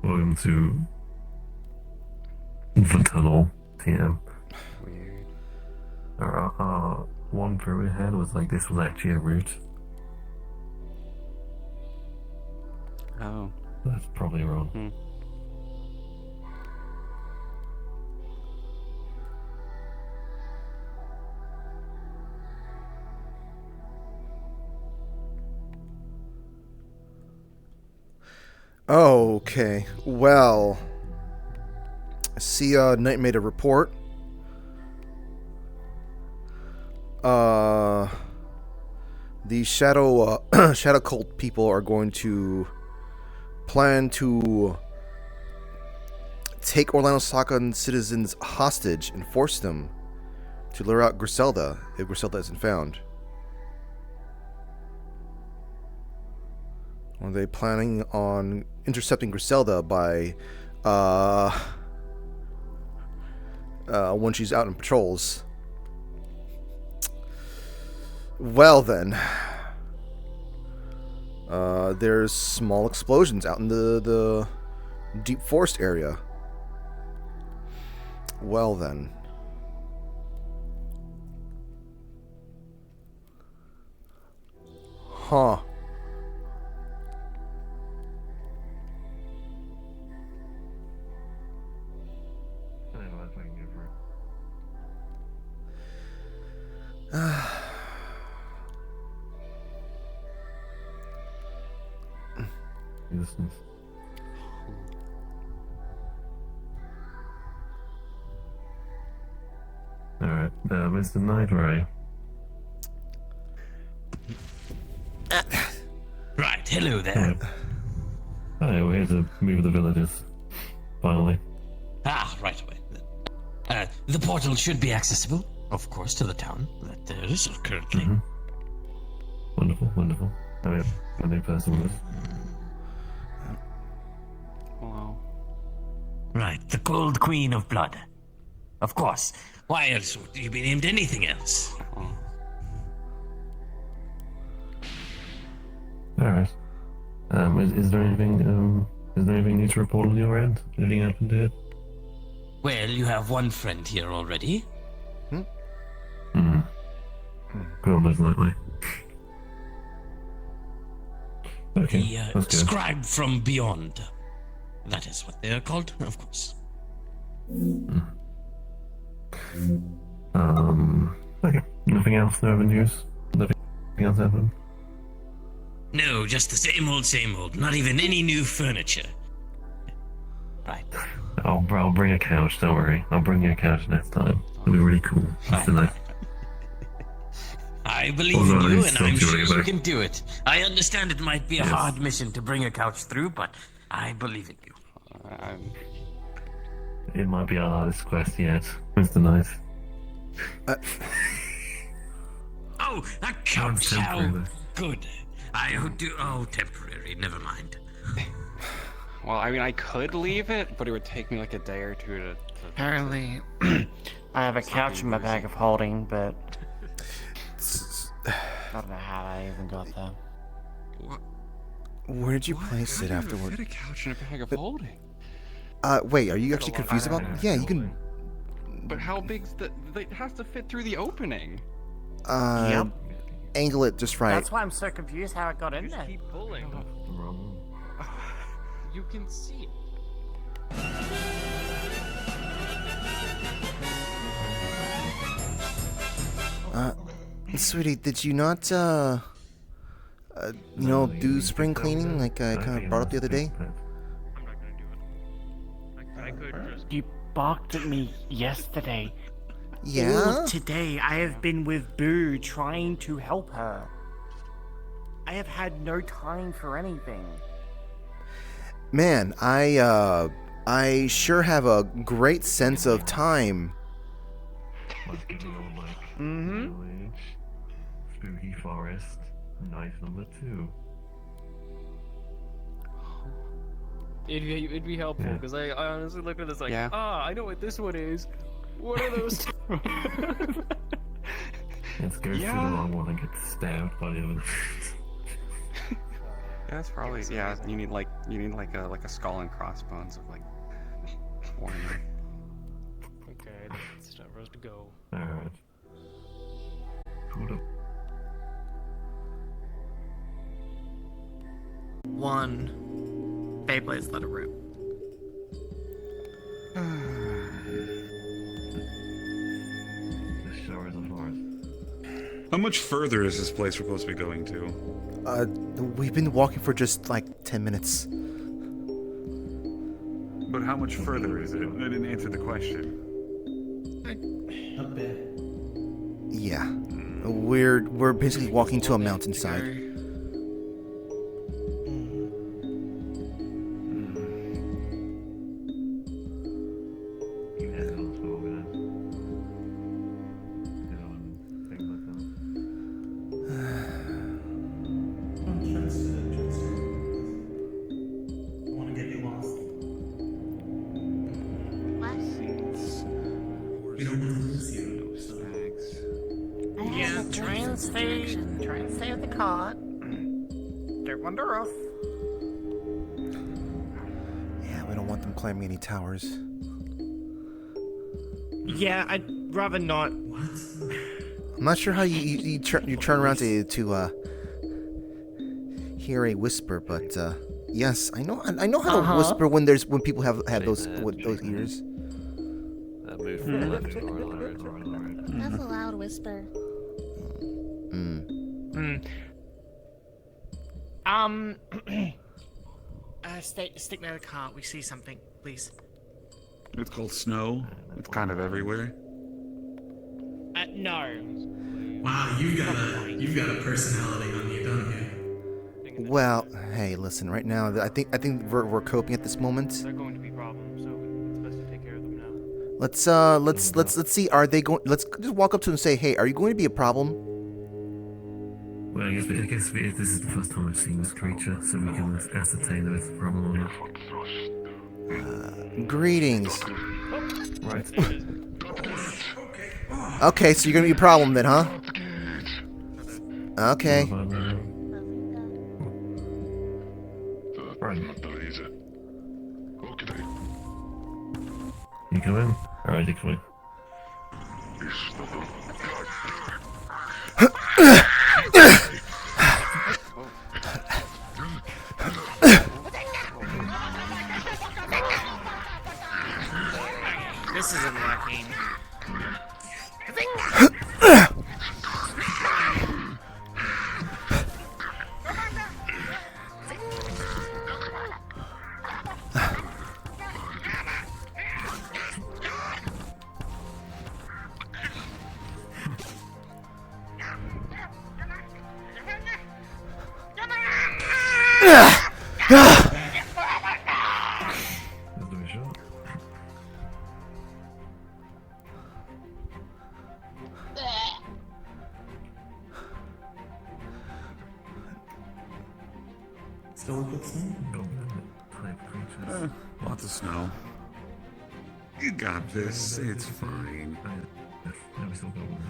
Welcome to the tunnel, TM. Weird. One theory I had was like this was actually a route. Oh. That's probably wrong. Oh, okay. Well, I see Knight made a report. The shadow shadow cult people are going to plan to take Orlando Sakan citizens hostage and force them to lure out Griselda if Griselda isn't found. Are they planning on intercepting Griselda by when she's out in patrols? Well then, there's small explosions out in the deep forest area. Well then. Huh. Alright, Mr. Knight, where are you? Right, hello there. Hi, we're here to move the villagers. Finally. Ah, right away. The portal should be accessible, of course, to the town. That there is currently. Wonderful, wonderful. I mean, a new person with us. Wow. Right, the Gold Queen of Blood. Of course. Why else would you be named anything else? Alright. Is there anything new to report on your end? Anything happened here? Well, you have one friend here already. Well, most likely. Okay, The that's good. Scribe from Beyond. That is what they are called, of course. Okay. Nothing else? No other news? Nothing else happened? No, just the same old, same old. Not even any new furniture. Right. I'll bring a couch, don't worry. I'll bring you a couch next time. It'll be really cool. Just to like, I believe Although in I you, need and to I'm talk to you sure you later. can do it. I understand it might be a Yes. hard mission to bring a couch through, but I believe in you. it might be our hardest quest yet. Mr. Knight. Oh, a couch! temporary, How though. good. I do. Oh, temporary. Never mind. Well, I mean, I could leave it, but it would take me like a day or two to Apparently, I have a couch in my bag of holding, but I don't know how I even got there. Where did you What? place How it do you even afterward? fit a couch in a bag of holding? Wait, are you actually confused about? Yeah, you can. But how big's the? It has to fit through the opening. Yep. Angle it just right. That's why I'm so confused how it got in there. Keep pulling. You can see it. Sweetie, did you not, do spring cleaning like I kind of brought up the other day? I'm not gonna do it. I could just. You barked at me yesterday. Yeah? All today, I have been with Boo trying to help her. I have had no time for anything. Man, I sure have a great sense of time. Spooky forest. Knife number 2. It'd be helpful Yeah. because I honestly look at this like, Yeah. I know what this one is. What are those? Let's go through the wrong one and get stabbed by the other. Yeah, that's probably you need like You need like a skull and crossbones of like warrior. Okay, it's time for us to go. Alright. Hold up. 1. Beyblades, let it rip. The showers of forest. How much further is this place we're supposed to be going to? We've been walking for just like 10 minutes. But how much further is it? I didn't answer the question. A bit. Yeah. We're basically walking to a mountainside. You had to also organize. You know, and things like that. I want to get you lost. What? We don't want to lose you. So. I have Yeah, a try and stay with the cart. Don't wander off. Yeah, we don't want them climbing any towers. Yeah, I'd rather not. What? I'm not sure how you turn around to hear a whisper, but yes, I know how to whisper when people have those ears. That move from the left or the right or the right. That's a loud whisper. Stick near the cart. We see something, please. It's called snow. It's kind of everywhere. No. Wow, you've got a personality on you, don't you? Well, hey, listen. Right now, I think we're coping at this moment. They're going to be problems, so it's best to take care of them now. Let's see. Are they going? Let's just walk up to them and say, "Hey, are you going to be a problem?" Well, I guess this is the first time I've seen this creature, so we can ascertain if it's a problem or not. Greetings. Right. Okay, so you're gonna be a problem then, huh? Okay. Right. You come in? Alright, you come in. This isn't working. Let's do a shot. Still a good thing? Goblin type creatures. Lots of snow. You got this. It's fine. Yeah, we still got one.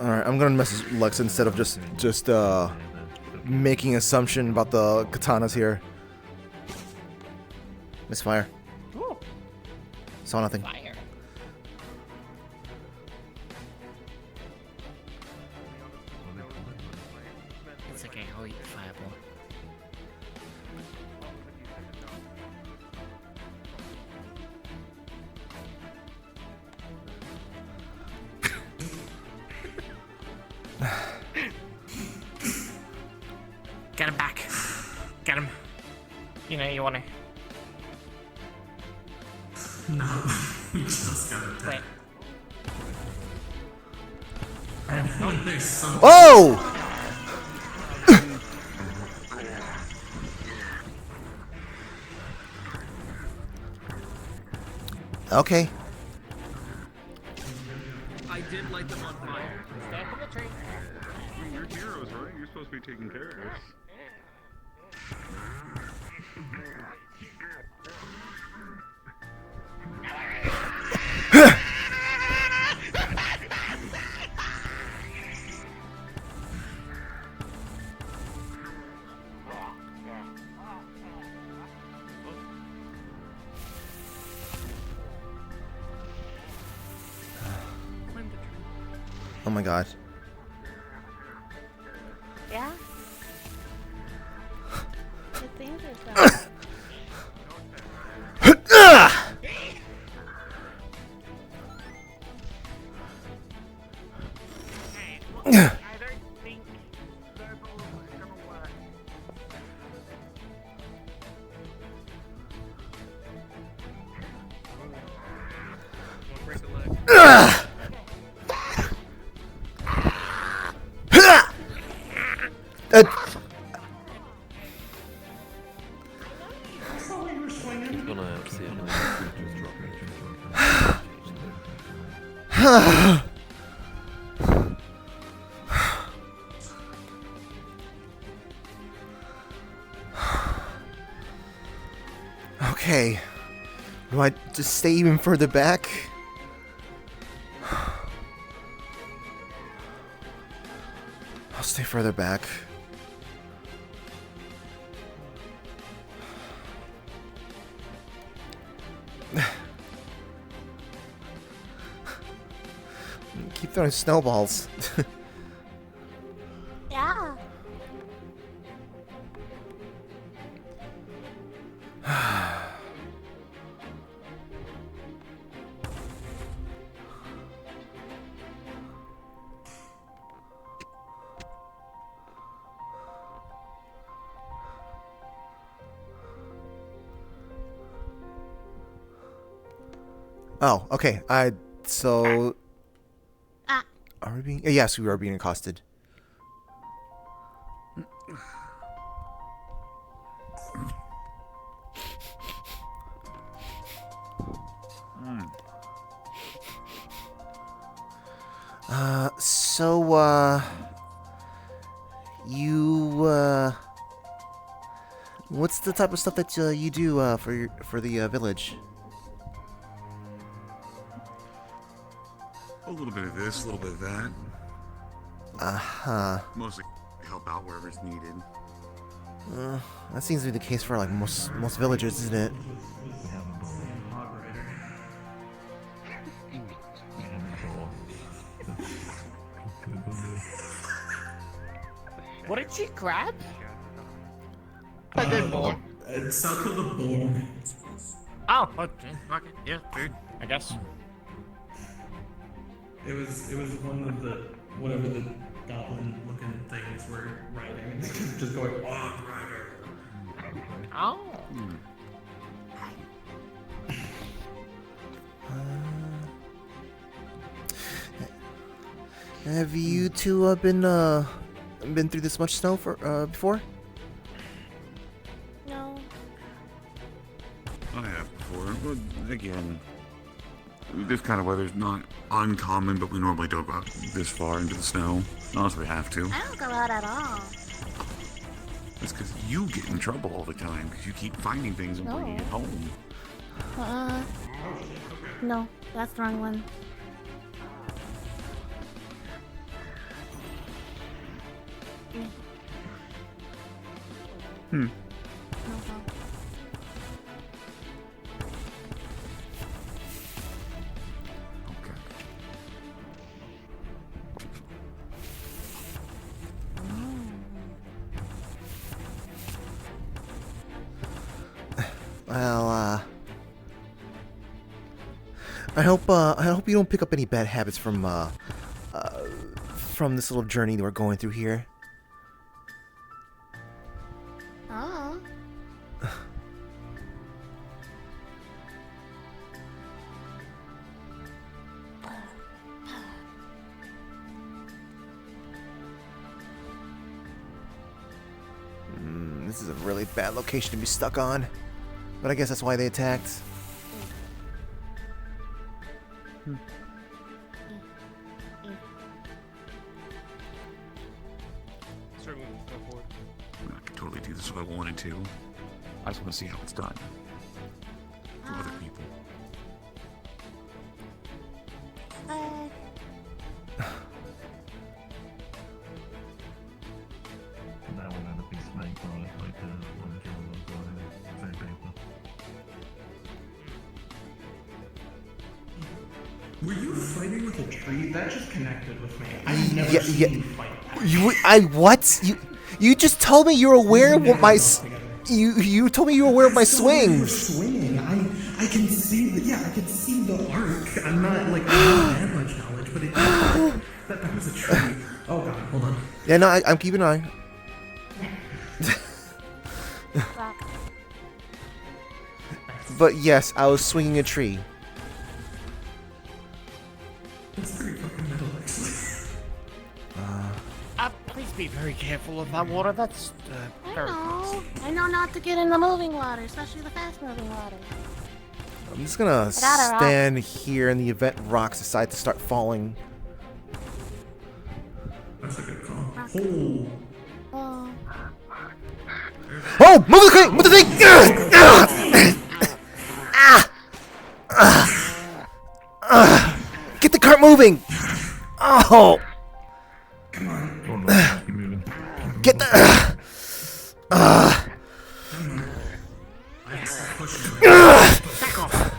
All right. I'm gonna message Lex instead of just making assumption about the katanas here. Misfire. Ooh, Saw nothing. fire. It's okay, I'll eat the fireball. Get him back. Get him. You know you want to. No, we just got attacked. Wait. I think there's something. Oh! Okay. I did light them on fire. Stay up in the tree. You're heroes, right? You're supposed to be taking care of us. my god. Yeah? You think yourself. Break a leg. Gonna see how many creatures drop. Okay. Do I just stay even further back? I'll stay further back. Keep throwing snowballs. Yeah. Oh, okay. So Ah. are we being? Yes, we are being accosted. What's the type of stuff that you do for the village? A little bit of this, a little bit of that. Mostly help out wherever it's needed. That seems to be the case for like most villagers, isn't it? What did she grab? It's not called a boar. Oh, okay. Yeah, food, I guess. It was one of the whatever the goblin looking things were riding. Just going on rider. Oh. Have you two been through this much snow for before? No. I have before. But again, this kind of weather's not uncommon, but we normally don't go out this far into the snow. Unless we have to. I don't go out at all. That's because you get in trouble all the time, because you keep finding things and bringing it No. home. No, that's the wrong one. Hmm. Okay. Well, I hope you don't pick up any bad habits from this little journey that we're going through here. Oh. This is a really bad location to be stuck on, but I guess that's why they attacked. Start moving stuff forward. I could totally do this if I wanted to. I just want to see how it's done. For other people. That one had a big snake on it, like the one killer was on it. Same paper. Were you fighting with a tree? That just connected with me. I've never Yeah, seen yeah. you fight. What? You just told me you were aware of what my you told me you were aware of my You were swings. swinging. I can see the I can see the arc. I'm not like I don't have much knowledge, but it that was a tree. Oh god, hold on. Yeah, no, I'm keeping an eye. But yes, I was swinging a tree. That's pretty fucking metal, actually. Please be very careful of that water. That's very close. I know not to get in the moving water, especially the fast-moving water. I'm just gonna stand here in the event rocks decide to start falling. That's a good call. Oh. Oh! Move the thing! Move the thing! Get the cart moving! Oh! Come on. Oh no, keep moving. Get the. Back off.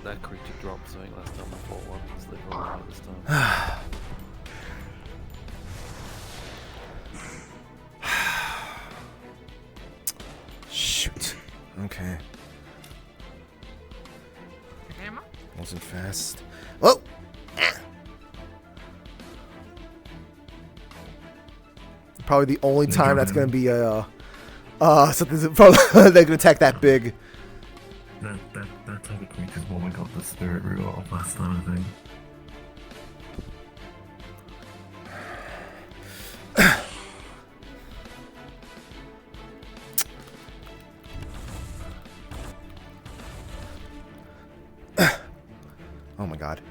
That creature dropped something last time I fought one, so they're probably right this time. Shoot. Okay. Wasn't fast. Whoa! Probably the only time that's gonna be something. Probably they're gonna attack that big. That type of creature is what we got the spirit root off last time, I think. Oh my god.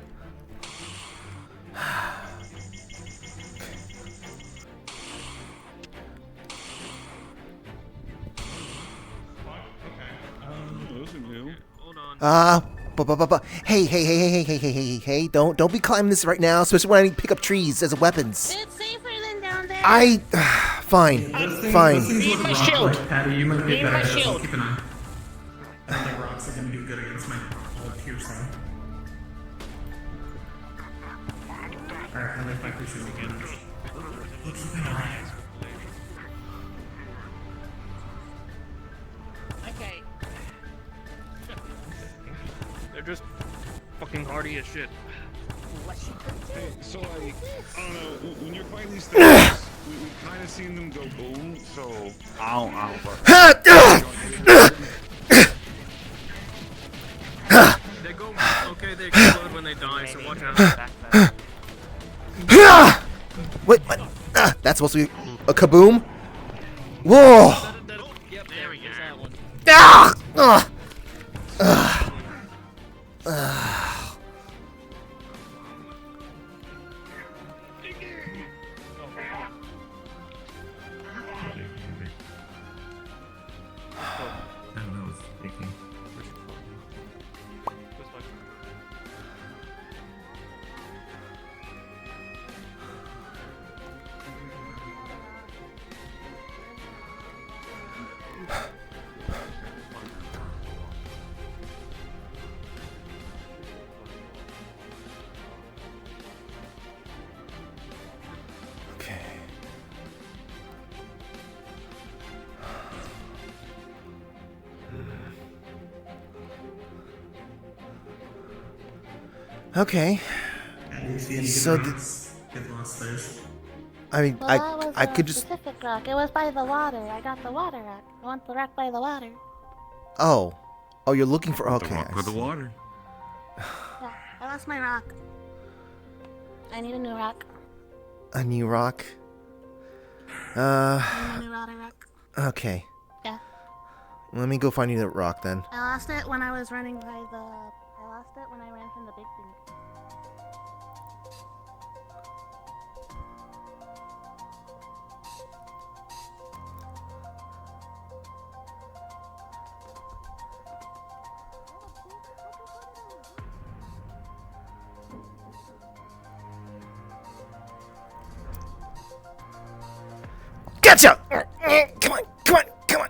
Hey, don't be climbing this right now, especially when I need to pick up trees as weapons. It's safer than down there. Fine. Need my shield. Patty, you might be better at this. I'll keep an eye. I don't think rocks are gonna do good against my old pierce though. Alright, I like my pierces again. We'll keep an eye. Okay. They're just fucking hardy as shit. Hey, so like, I don't know, when you're fighting these things, we kind of seen them go boom, so I They go, okay, they explode when they die, so watch out. What? That's supposed to be a kaboom? Whoa! Yep, there we go. That was icky. Okay. You see any So good rocks? Get lost there. I mean, Well, that was I a could just. specific rock. It was by the water. I got the water rock. I want the rock by the water. Oh, you're looking for. The Okay, rock I with the see. water. Yeah, I lost my rock. I need a new rock. A new rock. I need a new water rock. Okay. Yeah. Let me go find you that rock then. I lost it when I was running by the. I lost it when I ran from the big thing. Gotcha! Come on, come on, come on.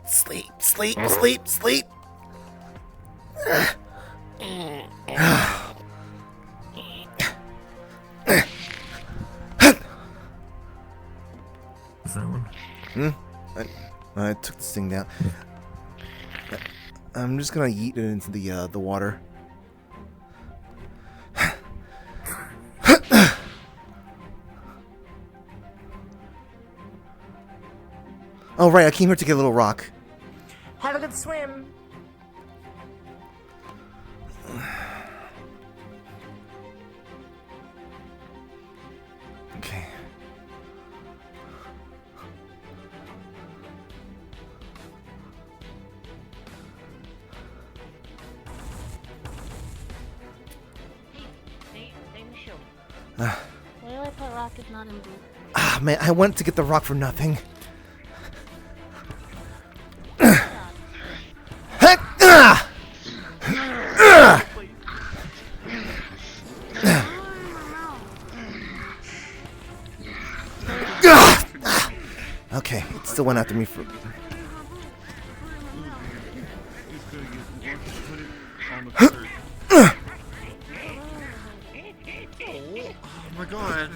Sleep, sleep, sleep, sleep. Is that one? I took this thing down. I'm just gonna yeet it into the water. Oh right, I came here to get a little rock. Have a good swim. Okay. Where do I put rock if not in blue? Ah man, I went to get the rock for nothing. Okay, it still went after me for. Oh my god.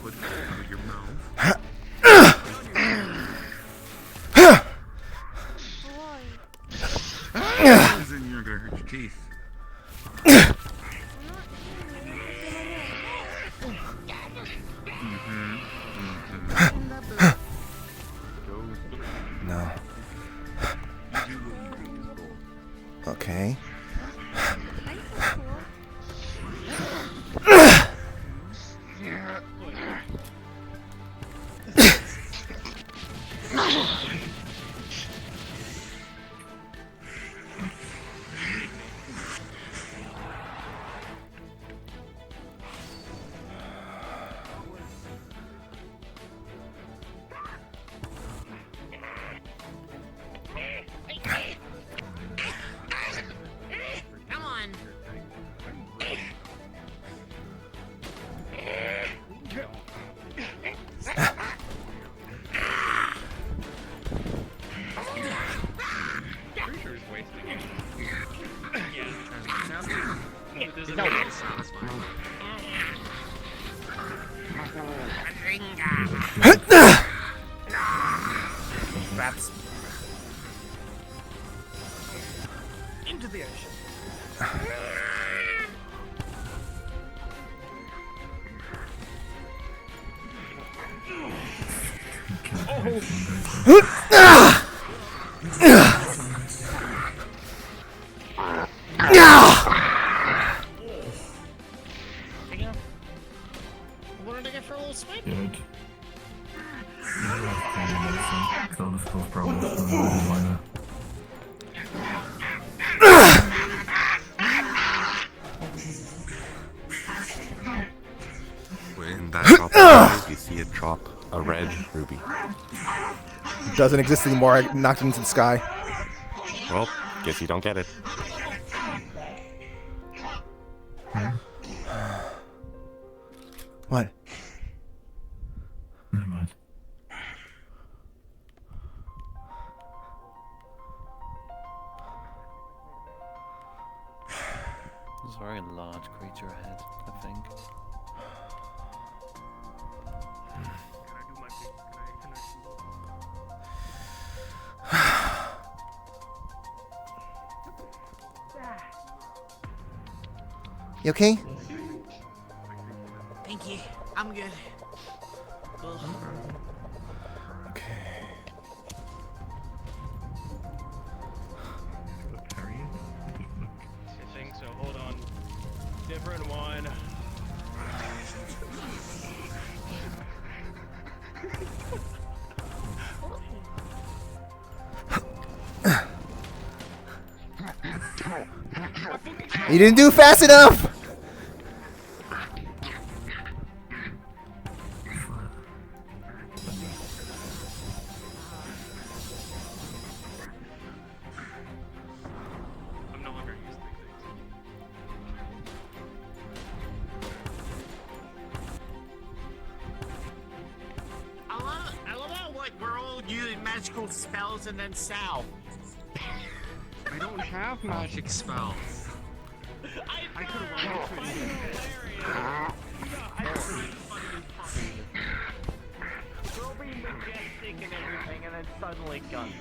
Put it out of your mouth. Then you're gonna hurt your teeth. No. Okay. Raps. Into the ocean. Wanted to get for a little swim? Good. So this goes probably a little minor. When that drop you see it drop a red ruby. Doesn't exist anymore. I knocked it into the sky. Well, guess you don't get it. What? Never mind. There's a very large creature ahead, I think. You okay? Thank you. I'm good. Okay. So hold on. Different one. You didn't do fast enough! I'm no longer used to things. I love how like we're all using magical spells and then Sal. I don't have magic spells. I could have run into We'll be majestic and everything, and then suddenly gun.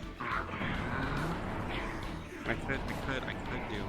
I could do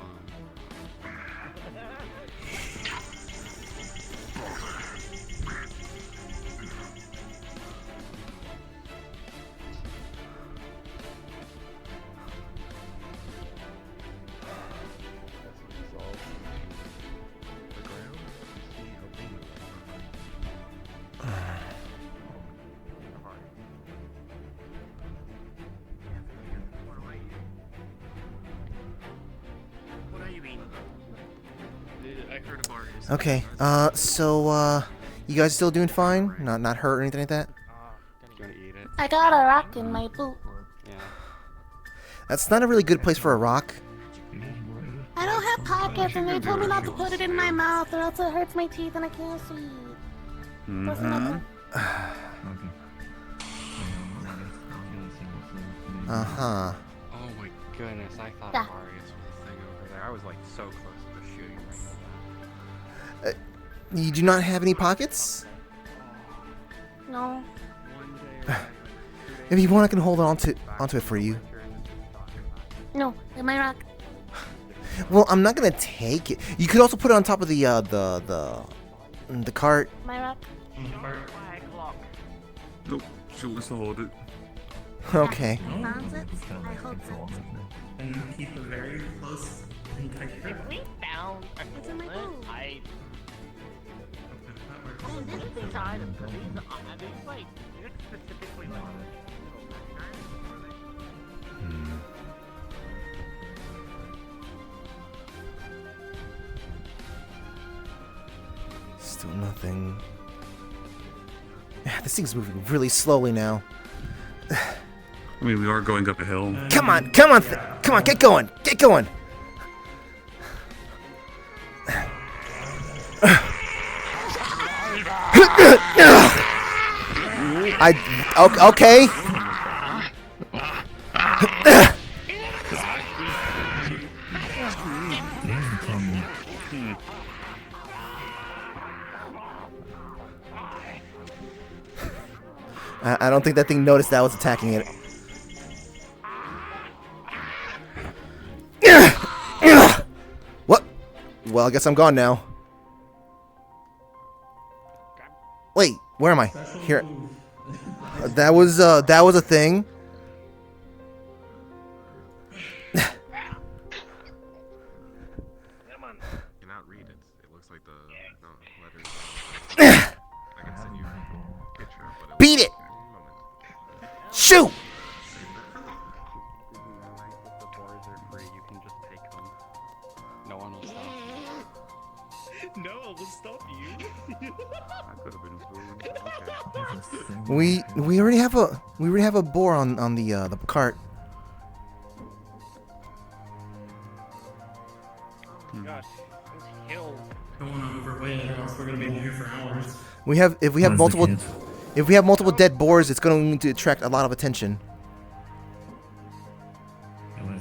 What do you mean? I heard a bar is. Okay, so, you guys still doing fine? Not hurt or anything like that? you want to eat it? I got a rock in my boot. Yeah. That's not a really good place for a rock. I don't have pockets, and they told me not to put it in my mouth, or else it hurts my teeth and I can't see. Uh-huh. Oh my goodness, I thought Yeah. Marius was the thing over there. I was like so close to shooting right now. You do not have any pockets? No. If you want, I can hold onto it for you. No, in my rock. Well, I'm not gonna take it. You could also put it on top of the cart. My rock. Nope, she wants to hold it. Okay. Found it? I hope so. And you keep a very close and tight grip. If we found a It's in my bullet, boot. these items, are these like, they're specifically like, Still nothing. Yeah, this thing's moving really slowly now. I mean, we are going up a hill. Come on, come on, come on, get going, get going. Okay. I don't think that thing noticed that I was attacking it. What? Well, I guess I'm gone now. Wait, where am I? Here. That was a thing. Cannot read it. It looks like the letters. I can send you a picture, but Beat it! Shoot! The boards are free, you can just take them. No one will stop. No, we'll stop you. I could have been fooled. Okay. We already have a boar on the cart. gosh, this hill. Don't want to overweight it, or else we're gonna be in here for hours. If we have multiple dead boars, it's going to attract a lot of attention.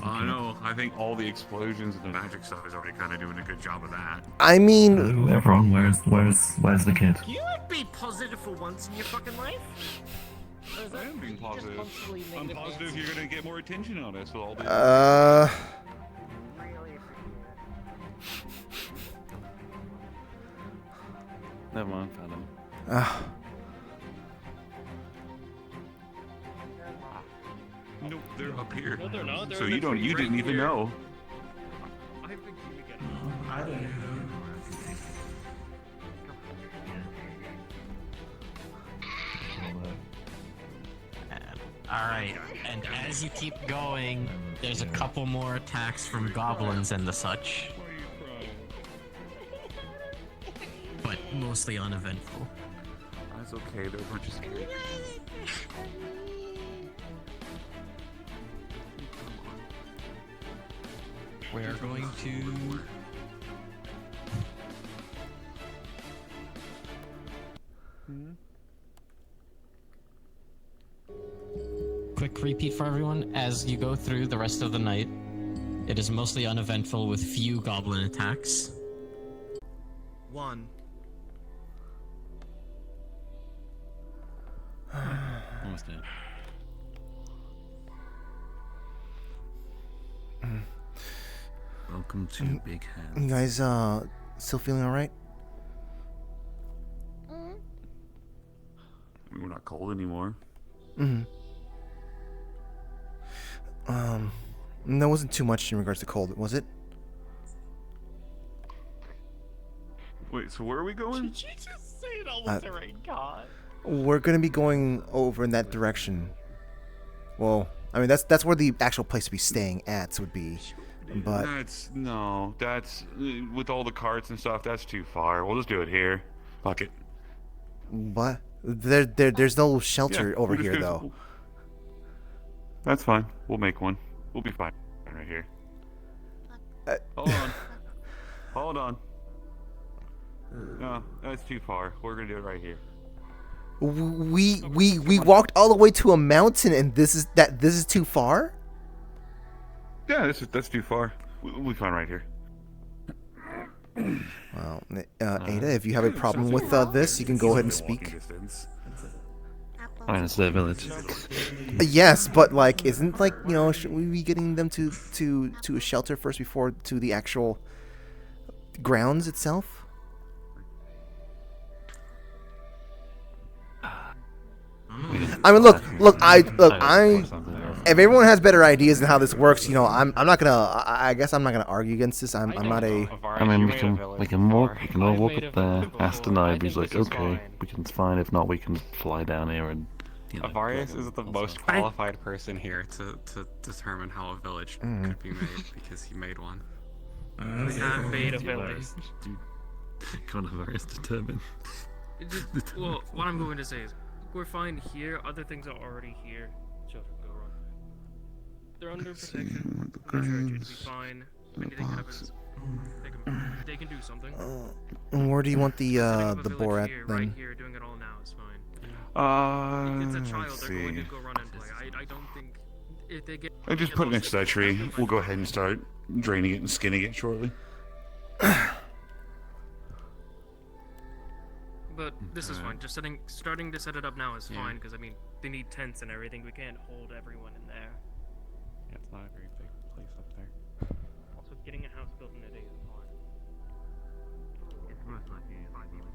I know. I think all the explosions and the magic stuff is already kind of doing a good job of that. I mean, Everyone, where's the kid? Can you like be positive for once in your fucking life? Or is I that am being just positive. constantly I'm negative positive you're gonna get more attention on us with all this. Really appreciate it. Never mind, found him. Ah. Nope, they're up here. No, they're not. They're So in the you tree didn't right even here. know. I've been keeping it. I don't know. Alright, and as you keep going, there's a couple more attacks from goblins and the such. But mostly uneventful. That's okay, they're a bunch of scary. We're going to... Quick repeat for everyone. As you go through the rest of the night, it is mostly uneventful with few goblin attacks. 1. Almost dead. Welcome to Big Hands. You guys, still feeling alright? We're not cold anymore. Mm-hmm. There wasn't too much in regards to cold, was it? Wait, so where are we going? Did you just say it almost right, God? We're gonna be going over in that direction. Well, I mean that's where the actual place to be staying at would be, but that's with all the carts and stuff. That's too far. We'll just do it here. Fuck it. what? There's no shelter Yeah, over we're just here gonna- though. That's fine. We'll make one. We'll be fine right here. Hold on. Hold on. No, that's too far. We're gonna do it right here. We walked all the way to a mountain, and this is too far. Yeah, that's too far. We'll be fine right here. Well, Ada, if you have a problem with this, you can go ahead and speak. I mean, it's their village. Yes, but like, isn't like should we be getting them to a shelter first before to the actual grounds itself? I mean, look. If everyone has better ideas on how this works, I'm not gonna. I guess I'm not gonna argue against this. I'm not a. I mean, we can walk. We can all walk up there. Ask Denibe. He's like, okay, we can. It's fine. If not, we can fly down here and. Avarius is the most qualified person here to determine how a village could be made because he made one. We have made a village. Can't have Arius determine. Well, what I'm going to say is, we're fine here. Other things are already here. Children, go run. They're under protection. I'm sure it'll be fine. If anything happens, they can do something. Where do you want the village boar at here, then? Right here, doing it all now is fine. It's a child. Let's They're going see. to go run and play. I don't think if they get. I just put it next to that tree. We'll go ahead and start draining it and skinning it shortly. But this is fine. Just starting to set it up now is fine because I mean they need tents and everything. We can't hold everyone in there. Yeah, it's not a very big place up there. Also, getting a house built in a day is hard. It's most likely if I need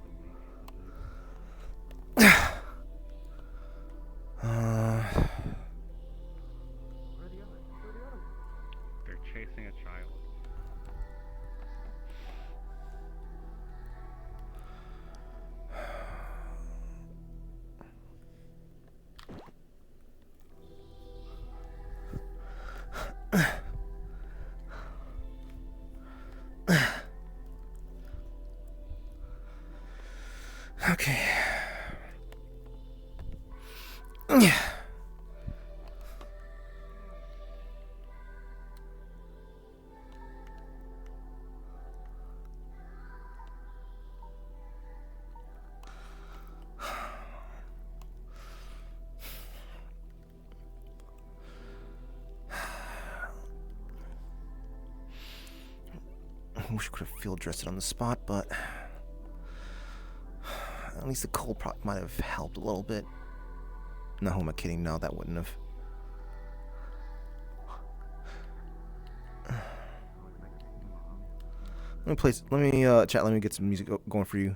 They're chasing a child. Okay. Yeah. I wish we could have field dressed it on the spot, but at least the cold prop might have helped a little bit. No, who am I kidding? No, that wouldn't have. Let me chat. Let me get some music going for you.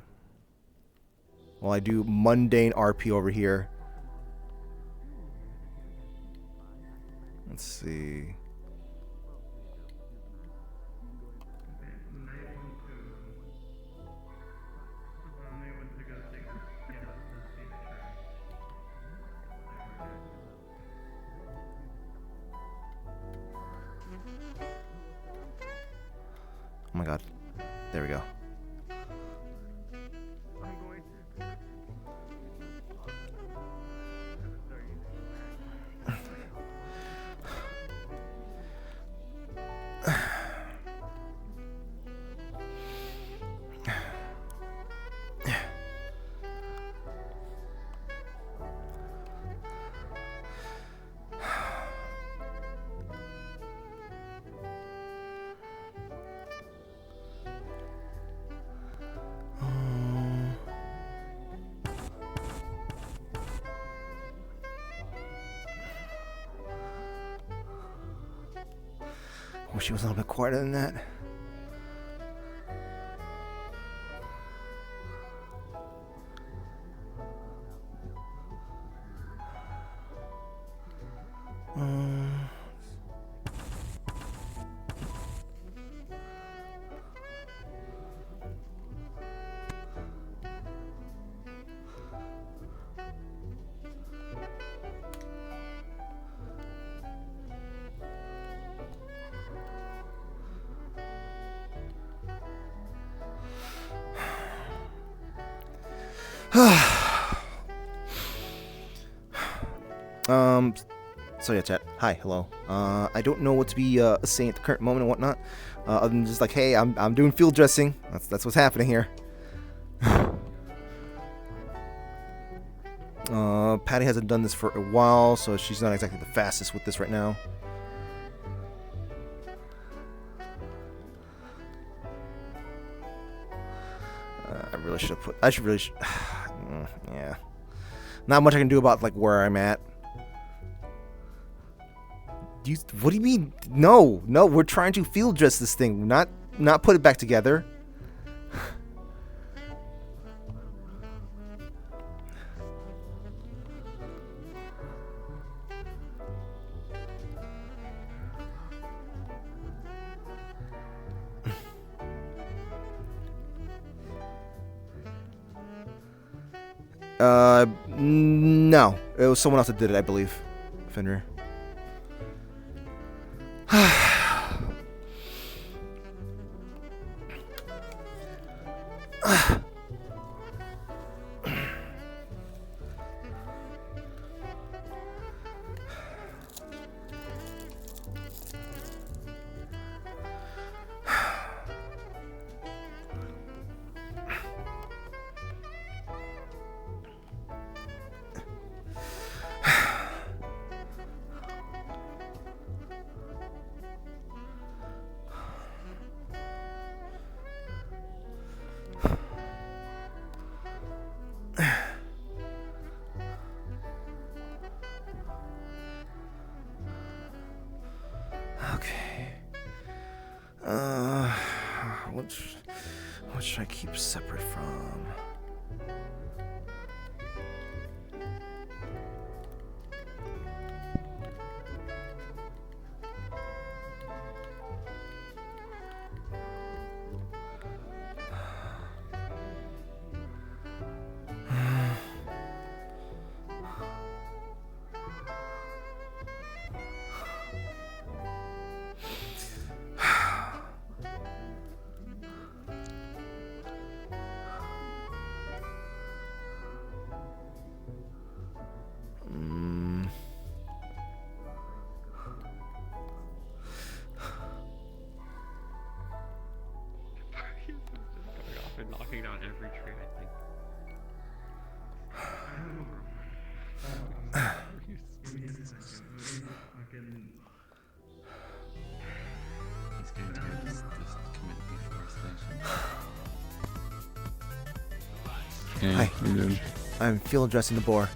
while I do mundane RP over here. Let's see. Oh my god. There we go. Wish he was a little bit quieter than that. So yeah, chat. Hi, hello. I don't know what to be saying at the current moment and whatnot. Other than just like, hey, I'm doing field dressing. That's what's happening here. Patty hasn't done this for a while, so she's not exactly the fastest with this right now. I really should have put. I should really. Yeah. Not much I can do about like where I'm at. What do you mean? No, we're trying to field dress this thing, not put it back together. No, it was someone else that did it, I believe. Fenrir. What should I keep separate from? Knocking down every tree, I think. He's going to just commit deforestation. Hi. How you doing? I'm field dressing the boar.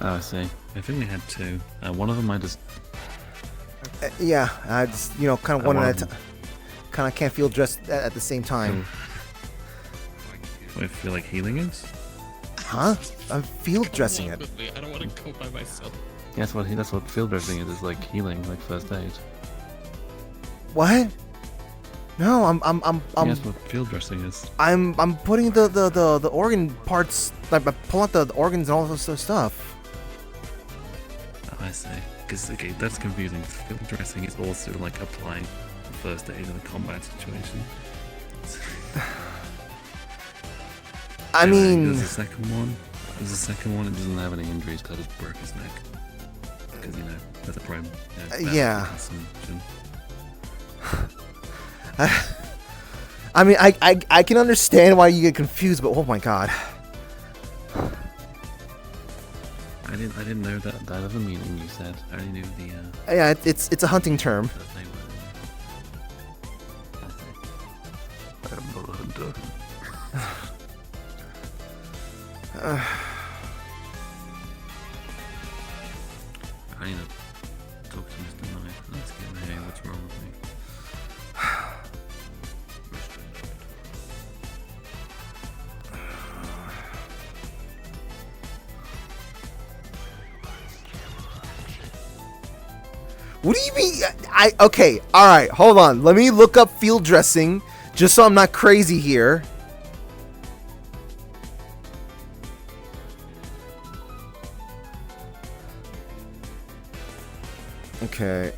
Oh, I see. I think we had two. One of them I just... Yeah, I just, kind of one at a time. Kind of can't field dressed at the same time. where I feel like healing is. Huh? I'm field dressing it. I don't want to go by myself. Yeah, that's what field dressing is like healing, like first aid. What? No, I'm That's what field dressing is. I'm putting the organ parts, like I pull out the organs and all this stuff. Oh, I see. Because okay, that's confusing. Field dressing is also like applying first aid in a combat situation. I mean, there's a second one. There's a second one. It doesn't have any injuries. That just broke his neck. Because that's a prime. Yeah. Consumption. I mean, I can understand why you get confused, but oh my god. I didn't know that. That has a meaning. You said. I only knew the. Yeah, it's a hunting term. I am not a hunter. I need to talk to Mr. Knight. Let's get hey, what's wrong with me? What do you mean? Okay, alright, hold on. Let me look up field dressing, just so I'm not crazy here. Okay,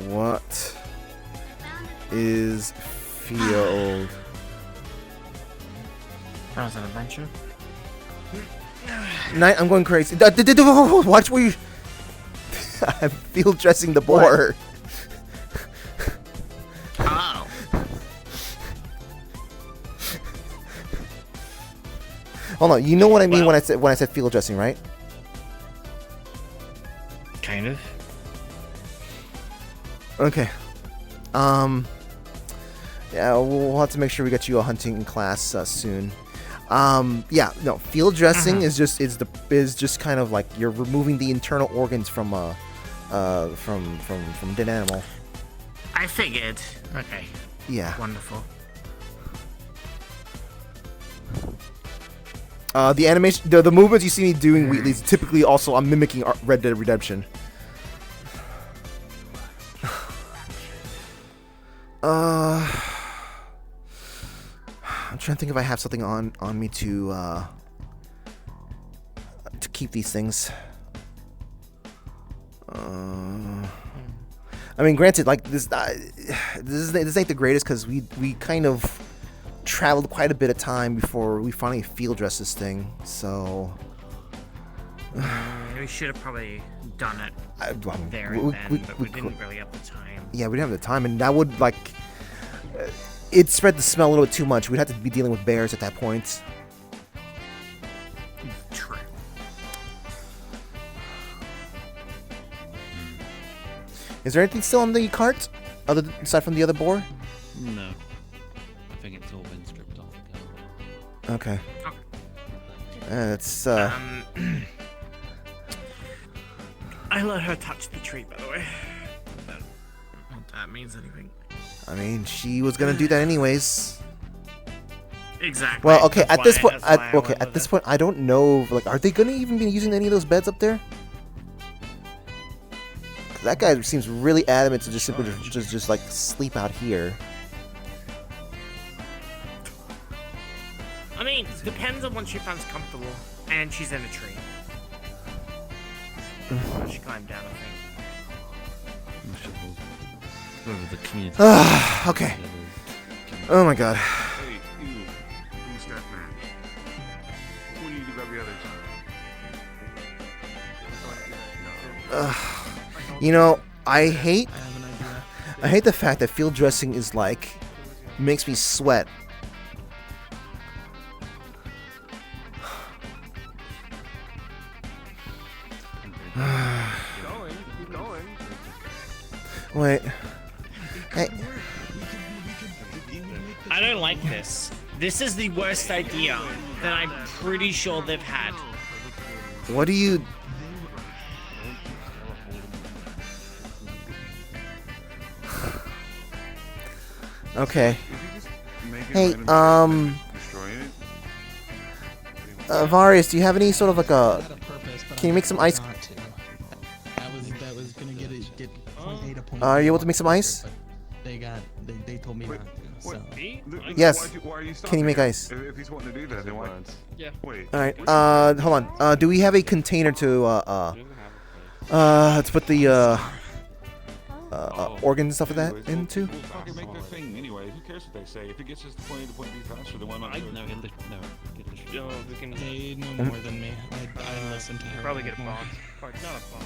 what is field? That was an adventure. Night, I'm going crazy. Watch where you. I'm field dressing the boar. Oh. Hold on, you know what I mean when I said field dressing, right? Kind of. Okay. Yeah, we'll have to make sure we get you a hunting class soon. Yeah, no, field dressing is just kind of like you're removing the internal organs from dead animal. I figured. Okay. Yeah. Wonderful. The animation, the movements you see me doing weekly is typically also I'm mimicking Red Dead Redemption. I'm trying to think if I have something on me to keep these things. I mean, granted, like this ain't the greatest because we kind of traveled quite a bit of time before we finally field dressed this thing. So we should have probably done it there we- and then, we- but we we didn't really have the time. yeah, we didn't have the time, and that would like it spread the smell a little bit too much. We'd have to be dealing with bears at that point. True. Is there anything still on the cart, aside from the other boar? No. I think it's all been stripped off again. Okay. That's I let her touch the tree, by the way. If that means anything. I mean, she was gonna do that anyways. Exactly. Well, okay. That's At this why- point, that's why I went at with this it. point, I don't know. Like, are they gonna even be using any of those beds up there? 'Cause that guy seems really adamant to just simply just like sleep out here. I mean, depends on when she finds comfortable, and she's in a tree. She climbed down, I think. Whoever the key is. Okay. Oh my god. Hey, you step man. What do you do every other time? You know, I hate the fact that field dressing is like makes me sweat. Wait. Hey. I don't like this. This is the worst idea that I'm pretty sure they've had. What do you... Okay. Hey, Destroy it. Varius, do you have any sort of like a? Can you make some ice? That was gonna get point A to point Are B. you able to make some ice? They told me not to. So. Yes. Why are you Can you make ice? If he's wanting to do that, then why? Yeah. Wait. All right. Hold on. Do we have a container to let's put the organs and stuff like that into? We'll fucking make their thing anyway. Who cares what they say? If it gets us to point A to point B faster, then why not do it? No. Yo, we can They know more than me. I listen to her. probably get a more. box. Or not a box,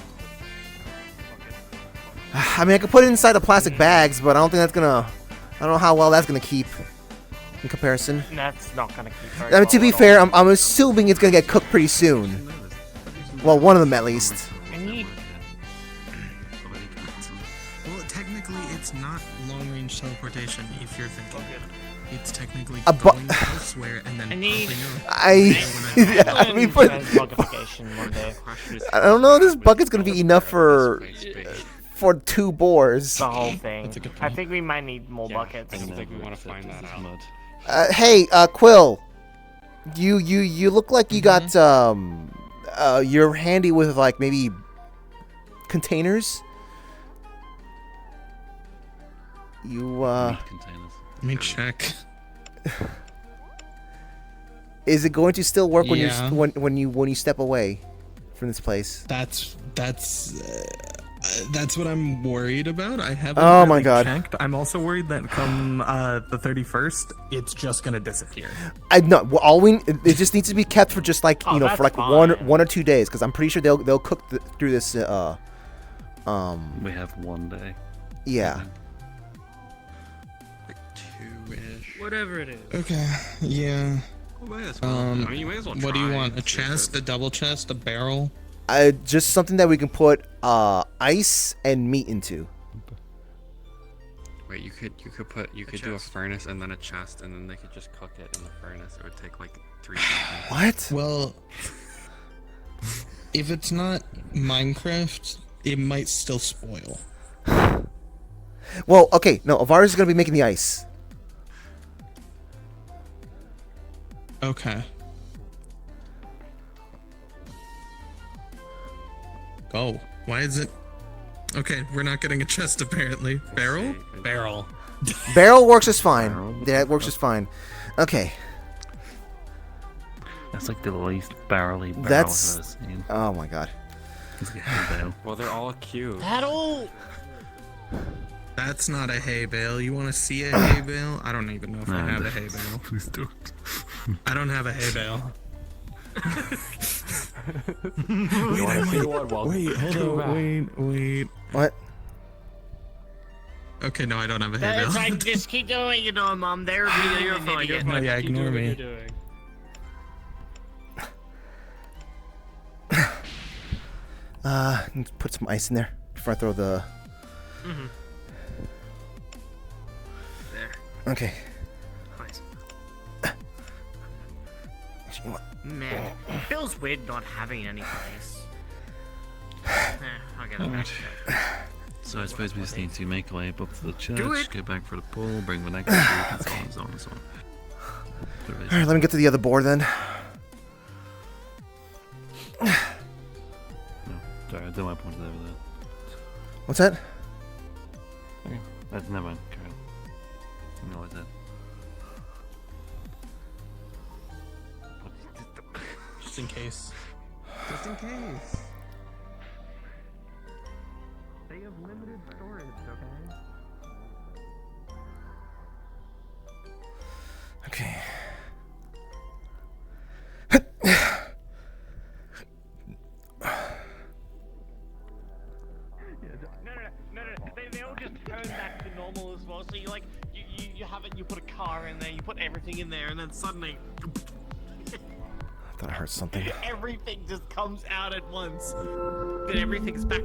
I mean, I could put it inside the plastic bags, but I don't think that's gonna. I don't know how well that's gonna keep in comparison. That's not gonna keep very I mean, to well be at fair, all. I'm assuming it's gonna get cooked pretty soon. Well, one of them at least. I need Well, technically, it's not long-range teleportation. If you're thinking, it's technically A bu- going elsewhere and then I need- popping up. Yeah, I mean, but Transmogrification one day. I don't know. This bucket's gonna be enough for 2 boars. The whole thing. That's a good I point. think we might need more buckets. I don't think we want to find that out. Hey, Quill, you look like you got you're handy with like maybe containers. You Containers. Let me check. is it going to still work when Yeah. you when you step away from this place? That's what I'm worried about. I haven't. Oh my really God. checked. I'm also worried that come the 31st, it's just gonna disappear. I know. Well, it just needs to be kept for just like Oh, for that's like fine. one or 2 days, because I'm pretty sure they'll cook through this. We have 1 day. Yeah. Like 2-ish. whatever it is. Okay. Yeah. Well, might as well. I mean, you may as well What do you try want? A and see if chest, a double chest, a barrel? Just something that we can put ice and meat into. Wait, you could do a furnace and then a chest, and then they could just cook it in the furnace. It would take like 3 seconds. What? Well, if it's not Minecraft, it might still spoil. Well, okay. No, Avaris is gonna be making the ice. Okay. Go. Why is it? Okay, we're not getting a chest apparently. Barrel? Barrel. Barrel works just fine. Yeah, it works just fine. Okay. That's like the least barrel I've ever That's. seen. Oh my God. It's like a hay bale. Well, they're all cute. That's not a hay bale. You want to see a hay bale? I don't even know if I No, have a hay bale. Please don't. I don't have a hay bale. Wait, hold on. Wait. What? Okay, no, I don't have a hay It's bale. like, just keep doing what you're doing, Mom. They're being You're an fine. You're idiot. fine. yeah, Keep ignore doing me. What you're doing. Put some ice in there before I throw the. Mhm. There. Okay. Nice. Actually, you know what? Man, it feels weird not having any ice. I'll get it back. So I suppose we just need to make our way up to the church, it. go back for the pool, bring the next group, and so on and so on and so on. All right, let me get to the other board then. No, sorry, I don't want to point it over there. What's that? Okay. Never mind, carry on. You know what I said. Just in case. Just in case. They have limited storage, okay? Okay. No. They all just turn back to normal as well. So you like, you have it. You put a car in there. You put everything in there, and then suddenly I thought I heard something. everything just comes out at once. Then everything's back.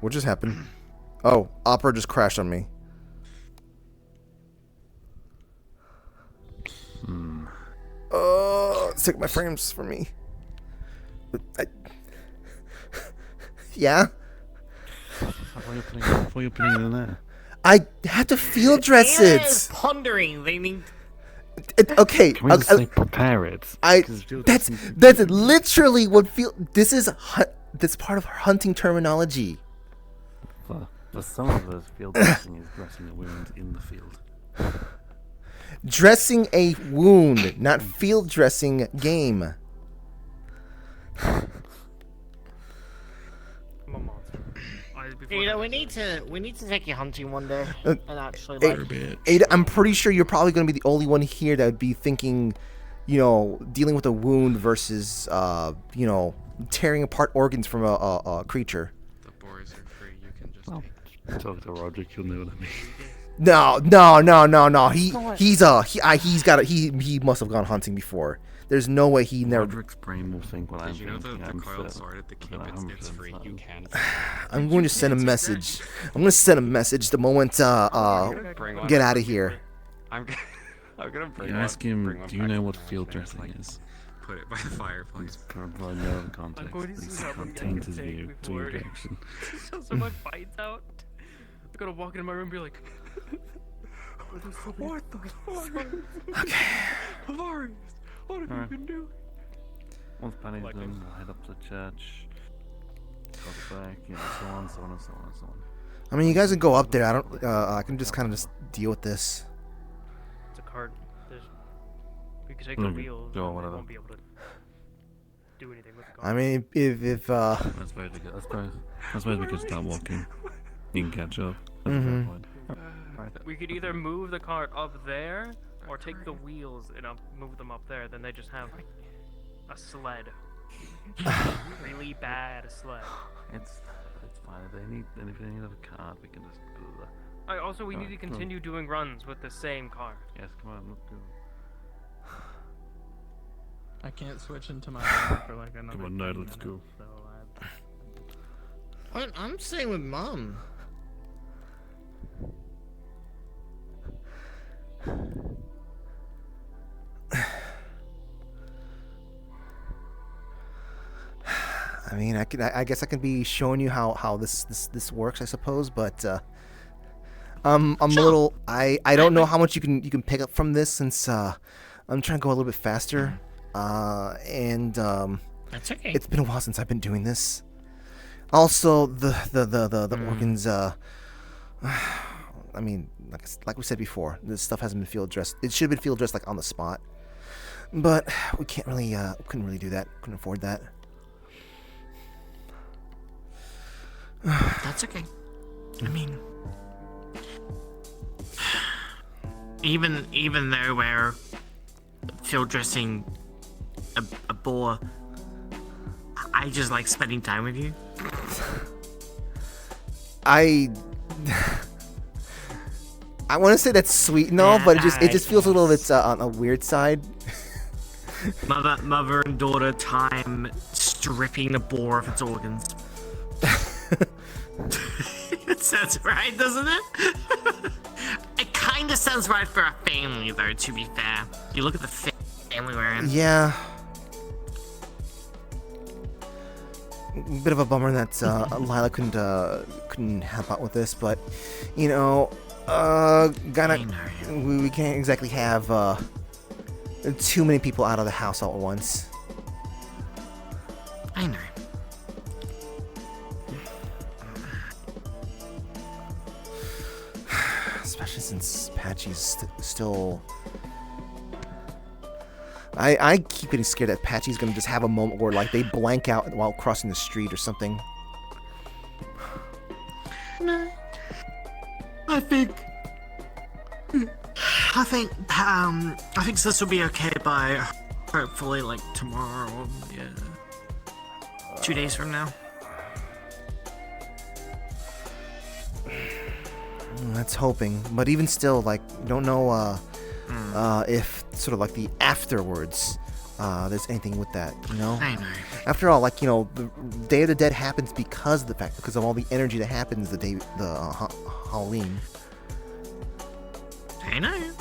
What just happened? Oh, Opera just crashed on me. Let's take my frames for me. Yeah? Why are you putting it in there? I have to field dress it. Pondering. They need. Okay. Can we just say prepare it? That's literally what this is. That's part of hunting terminology. For some of us, field dressing is dressing a wound in the field. Dressing a wound, not field dressing game. We need to take you hunting one day and actually like. Ada, I'm pretty sure you're probably going to be the only one here that would be thinking, dealing with a wound versus, tearing apart organs from a creature. The boars are free. You can just. Talk to Roderick, you'll know what I mean. No. He must have gone hunting before. There's no way he never. Roderick's brain will think when I'm Did you know the coiled sword at the keep? It's free. You can. I'm going to send a message. I'm going to send a message the moment get out of here. I'm gonna bring. You ask him, do you know what field dressing is? Put it by the fireplace. Provide no context. I'm going to He's see how I'm taint his getting view take to your before. direction. So my fights out. I'm gonna walk into my room and be like, what the fuck? Okay. Avarius, what have you been doing? Once Penny's done, we'll head up to the church. Go back, so on, so on, and so on, and so on. I mean, you guys can go up there. I can just kind of just deal with this. it's a cart. We can take the wheels. Go on, and we whatever. won't be able to do anything with the cart. I mean, if I suppose we could start walking. You can catch up. We could either move the cart up there or take the wheels and move them up there. Then they just have a sled. Really bad sled. It's fine. If they need a card, we can just. We need to continue doing runs with the same cart. Yes, come on, let's go. I can't switch into my room for like another. Come on, no, let's go. What? I'm staying with Mom. I mean, I guess I can be showing you how this works, I suppose, but I'm a little. I don't know how much you can pick up from this since I'm trying to go a little bit faster, and That's okay. it's been a while since I've been doing this. Also, the organs. I mean, like we said before, this stuff hasn't been field dressed. It should have been field dressed like on the spot, but we can't really couldn't really do that. Couldn't afford that. That's okay. I mean, even though we're field dressing a boar, I just like spending time with you. I want to say that's sweet and all, but it just feels a little bit on a weird side. Mother and daughter time stripping the boar of its organs. It sounds right, doesn't it? It kind of sounds right for a family, though, to be fair. You look at the family we're in. Yeah. Bit of a bummer that Lila couldn't help out with this, but we can't exactly have too many people out of the house all at once. I know. Especially since Patchy's still. I keep getting scared that Patchy's gonna just have a moment where like they blank out while crossing the street or something. No. I think this will be okay by hopefully like tomorrow. Yeah. 2 days from now. That's hoping, but even still, like, don't know if sort of like the afterwards there's anything with that, you know? I know. After all, like, the Day of the Dead happens because of all the energy that happens the Halloween. I know.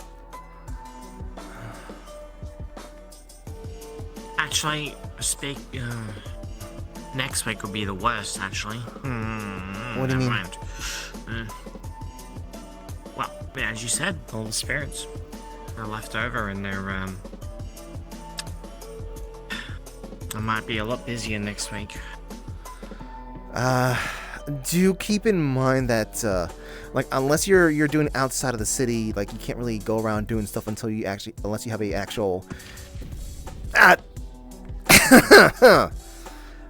Actually, next week will be the worst. Actually. What do you mean? Yeah, as you said, all the spirits are left over, and they're I might be a lot busier next week. Do keep in mind that, like, unless you're doing outside of the city, like, you can't really go around doing stuff until you actually, unless you have a actual. Hi.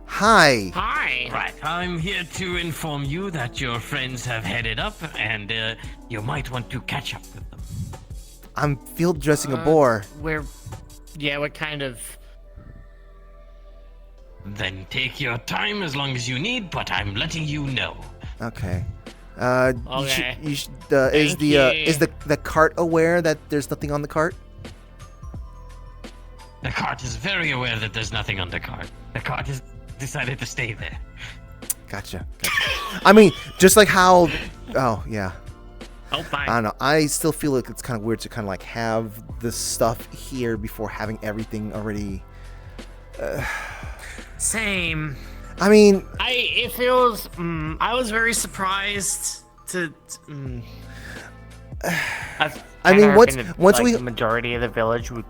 Hi. Right, I'm here to inform you that your friends have headed up, and you might want to catch up with them. I'm field dressing a boar. We're kind of. Then take your time as long as you need, but I'm letting you know. Okay. Okay. Is Thank the cart aware that there's nothing on the cart? The cart is very aware that there's nothing on the cart. The cart has decided to stay there. Gotcha. I mean, just like how. Oh yeah. Oh, fine. I don't know. I still feel like it's kind of weird to kind of like have this stuff here before having everything already. Same. I mean, It feels. I was very surprised to. I mean, once we the majority of the village would.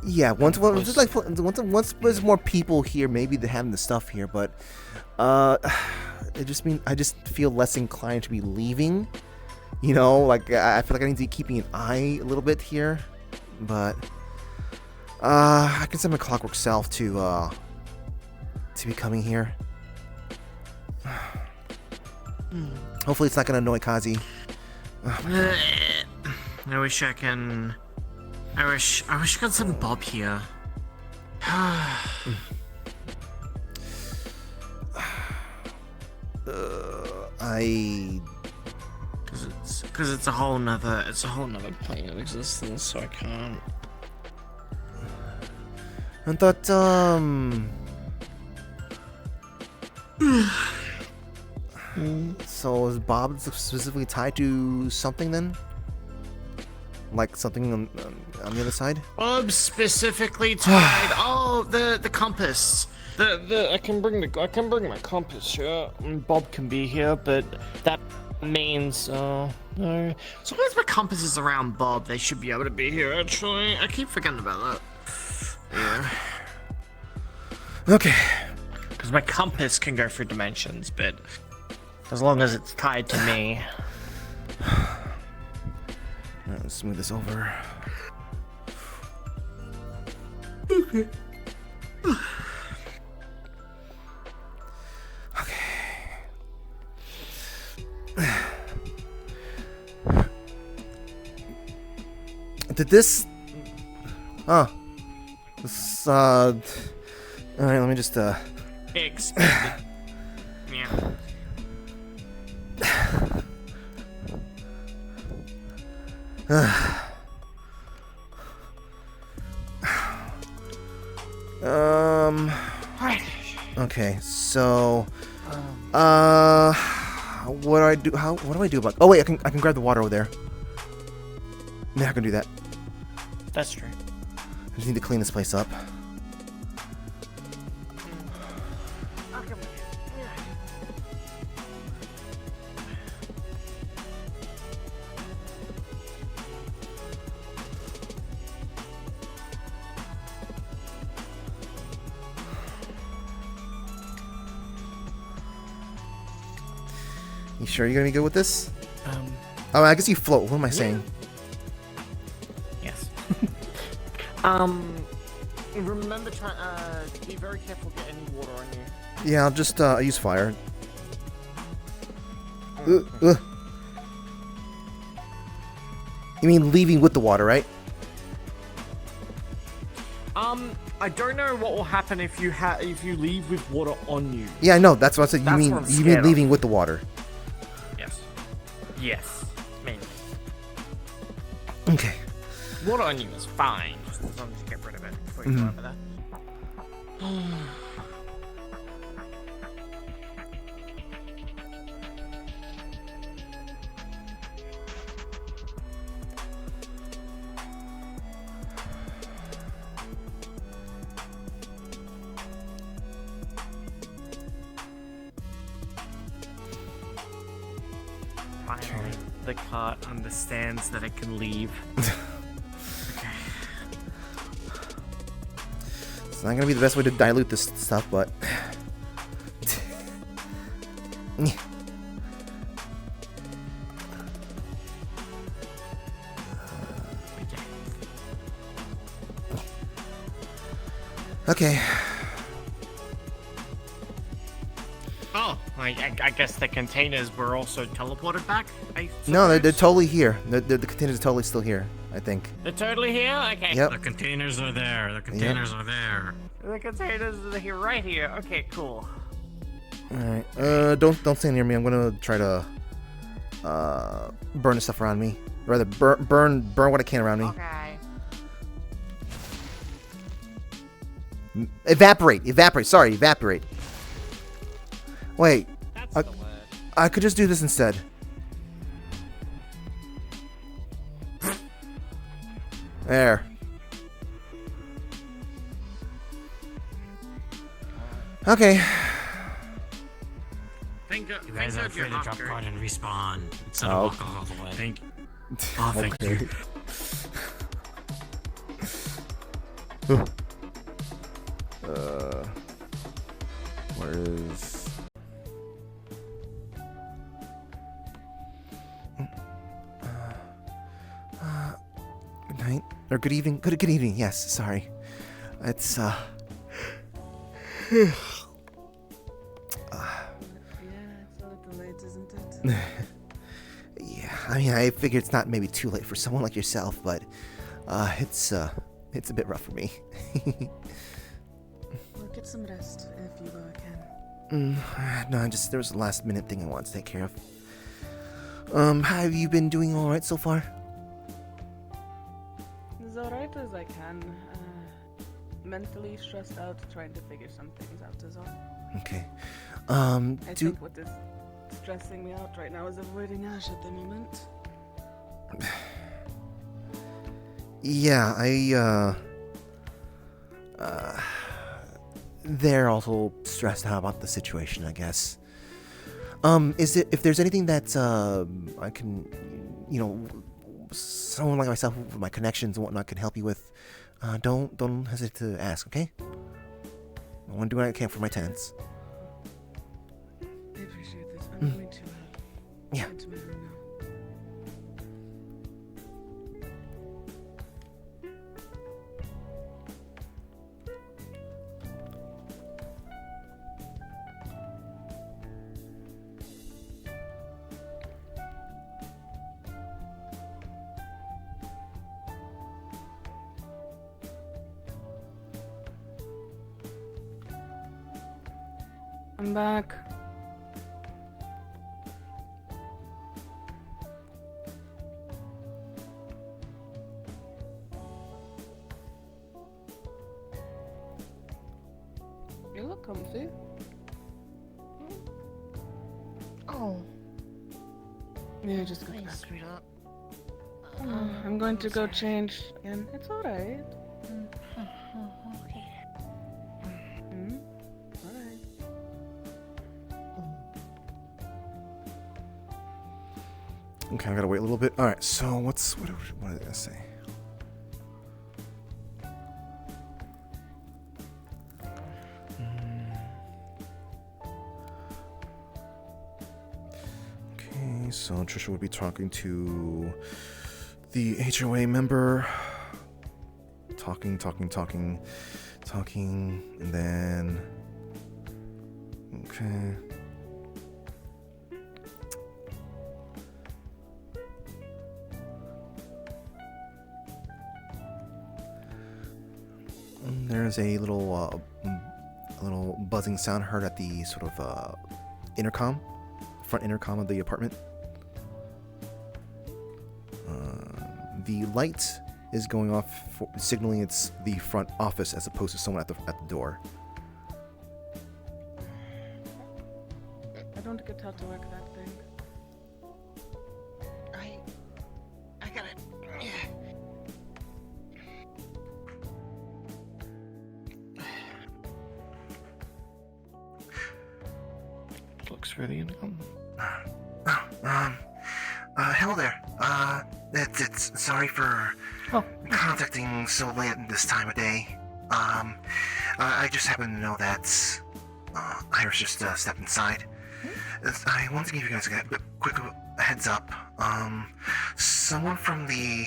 Yeah, once there's more people here, maybe they're having the stuff here, but I just feel less inclined to be leaving. You know, like I feel like I need to be keeping an eye a little bit here, but I can send my clockwork self to be coming here. Hopefully, it's not gonna annoy Kazi. I wish I could send Bob here. Because it's a whole nother plane of existence, so I can't. I thought so is Bob specifically tied to something then? Like something on the other side? Bob specifically tied. Oh, the compass. I can bring my compass here. Bob can be here, but that means no. So long as my compass is around Bob, they should be able to be here. Actually, I keep forgetting about that. Yeah. Okay. Because my compass can go through dimensions, but as long as it's tied to me. Let's smooth this over. Okay. Did this? Oh. This, alright, let me just, Expected. Yeah. Okay, so what do I do? What do I do about? Oh wait, I can grab the water over there. Yeah, I can do that. That's true. I just need to clean this place up. You sure you're gonna be good with this? Oh, I guess you float. What am I saying? Yes. Remember to be very careful. Get any water on you. Yeah, I'll just use fire. Okay. You mean leaving with the water, right? I don't know what will happen if you leave with water on you. Yeah, I know. That's what I said. That's You what I'm mean scared leaving of. with the water? Yes. Yes. Mainly. Okay. Water on you is fine, just as long as you get rid of it before you go over there. Finally. the cart understands that it can leave. It's not gonna be the best way to dilute this stuff, but. Okay. Oh, I guess the containers were also teleported back? No, they're totally here. The containers are totally still here, I think. They're totally here? Okay. Yep. The containers are there. The containers are there. The containers are here, right here. Okay, cool. Alright. Don't stay near me. I'm gonna try to burn the stuff around me. Or rather, burn what I can around me. Okay. Evaporate. Sorry, evaporate. Wait. That's the word. I could just do this instead. There. Okay. Thank God, You guys are free to drop card and respawn instead Oh. of walk all the way. Thank you. Oh, thank Okay. you. Where is? Good night or good evening. Good evening. Yes, sorry. It's Yeah, it's a little late, isn't it? Yeah, I mean, I figure it's not maybe too late for someone like yourself, but it's a bit rough for me. Well, get some rest if you can. No, there was a last minute thing I wanted to take care of. Have you been doing all right so far? As alright as I can. Mentally stressed out, trying to figure some things out is all. Okay. I think what is stressing me out right now is avoiding Ash at the moment. Yeah, they're also stressed out about the situation, I guess. If there's anything that I can, someone like myself with my connections and whatnot can help you with, don't hesitate to ask, okay? I want to do what I can for my tenants. I appreciate this. I'm going to Yeah. head to my room now. I'm back. You look comfy. Oh, Yeah, just go to I bed. screwed up. I'm going to go change again. It's alright. Okay. Alright. Okay, I gotta wait a little bit. All right, so what did I say? Okay, so Trisha would be talking to the HOA member. Talking, and then okay. There's a little buzzing sound heard at the sort of intercom, front intercom of the apartment. The light is going off, signaling it's the front office as opposed to someone at the door. I don't get how to work that thing. I got it. Yeah. Looks for the income. Hello there. It's sorry for contacting so late at this time of day. I just happen to know that Iris just stepped inside. I want to give you guys a quick heads up. Someone from the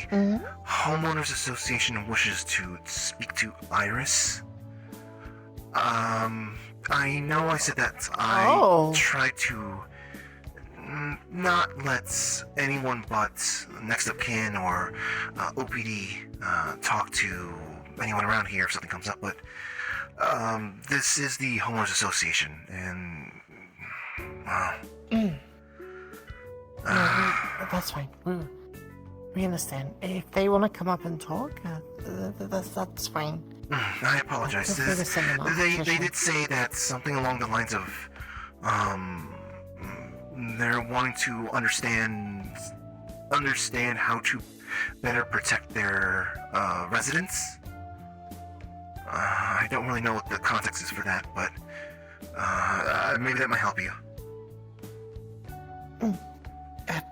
Homeowners Association wishes to speak to Iris. I know I said that I tried to not let anyone but next of kin or OPD talk to anyone around here if something comes up, but this is the Homeowners Association, and that's fine. We understand. If they want to come up and talk, that's fine. I apologize. Feel free to send them off, They Trisha. did say that something along the lines of they're wanting to understand how to better protect their residents. I don't really know what the context is for that, but maybe that might help you.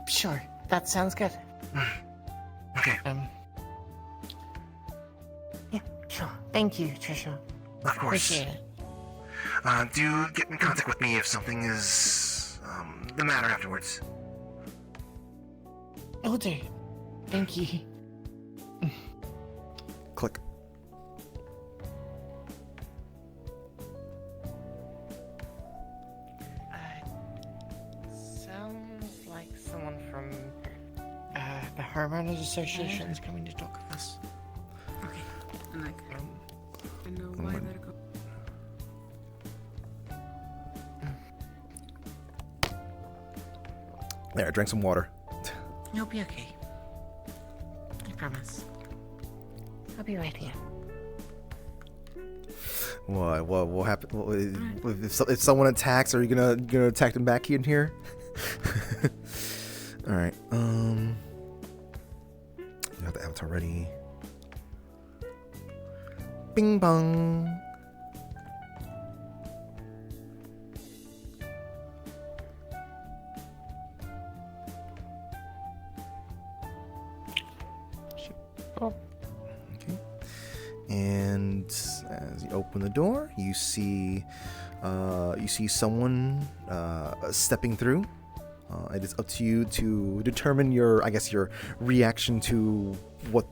Sure. That sounds good. Okay. Yeah, sure. Thank you, Trisha. Of course. Appreciate it. Do get in contact with me if something is the matter afterwards. Will do. Thank you. Click. Sounds like someone from the Homeowners Association is coming to talk with us. Okay. And like, I know why they're going. There, I drank some water. You'll be okay. I promise. I'll be right here. What happened? If someone attacks, are you gonna attack them back in here? All right. You have the avatar ready. Bing bong. Oh. Okay. And as you open the door, you see someone stepping through. It is up to you to determine your reaction to what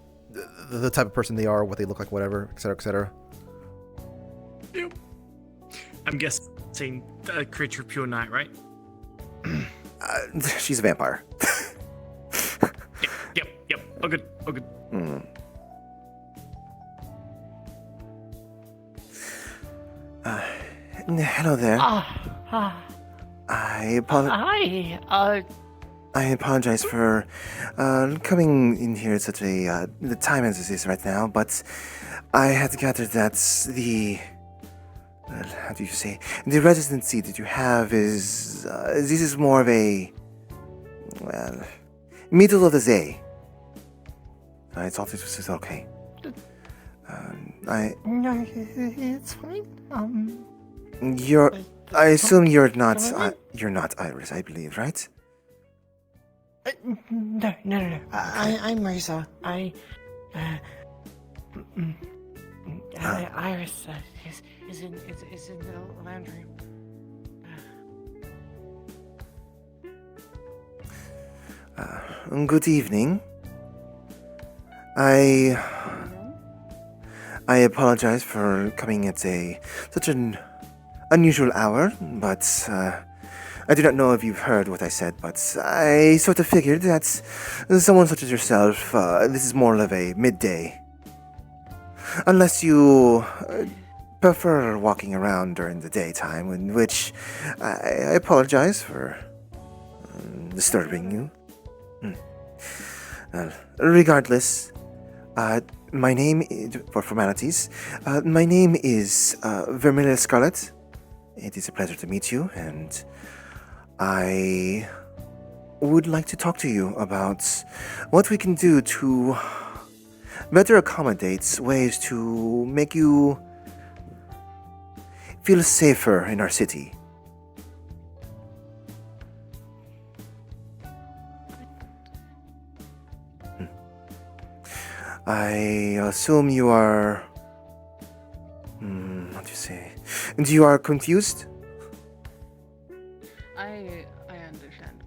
the type of person they are, what they look like, whatever, etc., etc. I'm guessing a creature of pure night, right? She's a vampire. Yep. Oh good. Hello there. I apologize for coming in here at such a the time as this is right now, but I had gathered that the how do you say, the residency that you have is this is more of a middle of the day. It's all this is okay. No, it's fine. I assume you're not Iris, I believe, right? No. I'm Rosa. Iris is in the lounge room. Good evening. I apologize for coming at such an unusual hour, but I do not know if you've heard what I said, but I sort of figured that someone such as yourself, this is more of a midday. Unless you prefer walking around during the daytime, in which I apologize for disturbing you. Regardless, my name, for formalities, my name is Vermilion Scarlet. It is a pleasure to meet you, and I would like to talk to you about what we can do to better accommodate ways to make you feel safer in our city. I assume you are... what do you say? And you are confused? I understand.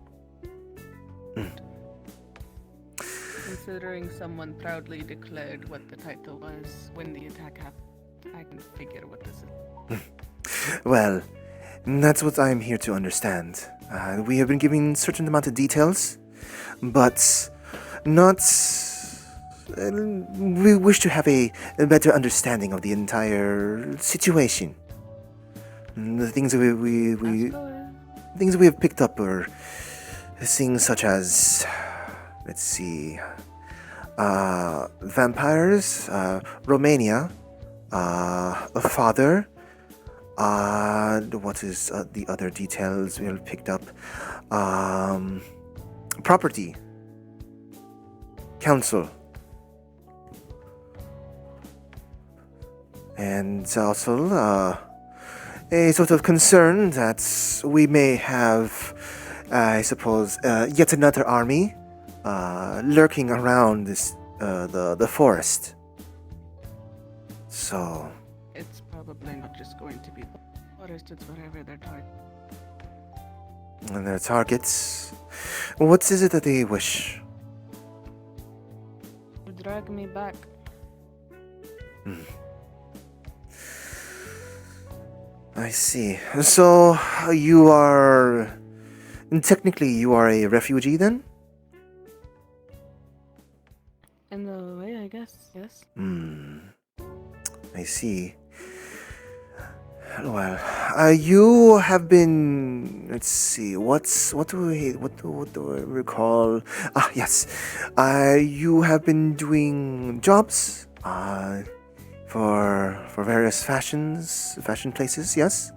Considering someone proudly declared what the title was when the attack happened, I can figure what this is. Well, that's what I'm here to understand. We have been given certain amount of details, but not... we wish to have a better understanding of the entire situation. The things that things we have picked up are things such as, let's see, vampires, Romania, a father. What is the other details we have picked up? Property, council. And also, a sort of concern that we may have, I suppose, yet another army lurking around this the forest. So, it's probably not just going to be forest; it's wherever they're targeted. And their targets. What is it that they wish? Drag me back. I see. So, you are... Technically, you are a refugee then? In a way, I guess, yes. I see. Well, you have been... Let's see, what do I recall? Ah, yes. You have been doing jobs, for various fashion places, yes?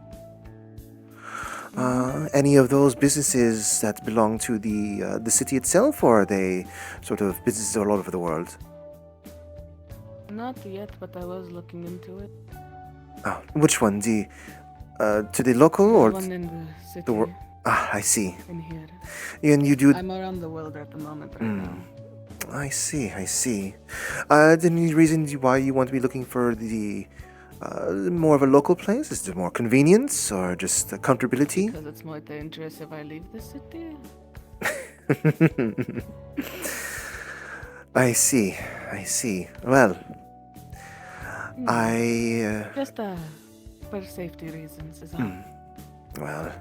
Any of those businesses that belong to the city itself, or are they sort of businesses all over the world? Not yet, but I was looking into it. Oh, which one? To the local or The one in the city. I see. In here. And you do... I'm around the world at the moment right now. I see. Any reason why you want to be looking for the more of a local place? Is there more convenience or just comfortability? Because it's more dangerous if I leave the city. I see. Well, just for safety reasons is all. Well,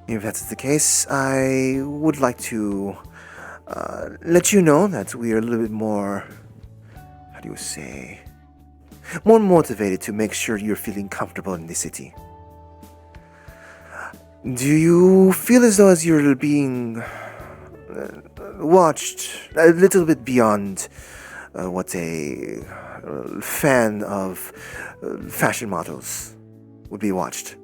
if that's the case, I would like to let you know that we are a little bit more, how do you say, more motivated to make sure you're feeling comfortable in the city. Do you feel as though as you're being watched a little bit beyond what a fan of fashion models would be watched?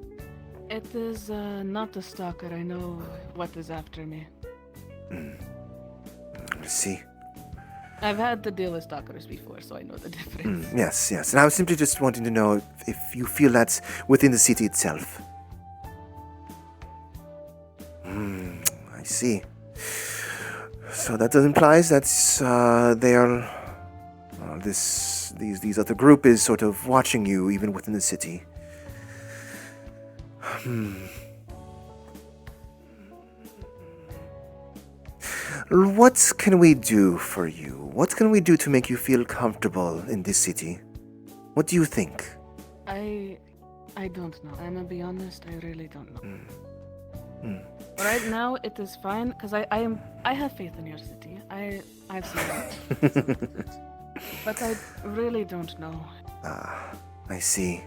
It is not a stalker. I know what is after me. I see. I've had to deal with stalkers before, so I know the difference. Yes. And I was simply just wanting to know if you feel that's within the city itself. I see. So that implies that they are... these other group is sort of watching you even within the city. What can we do for you? What can we do to make you feel comfortable in this city? What do you think? I don't know. I'm gonna be honest, I really don't know. Right now it is fine because I have faith in your city. I've seen it. But I really don't know. I see.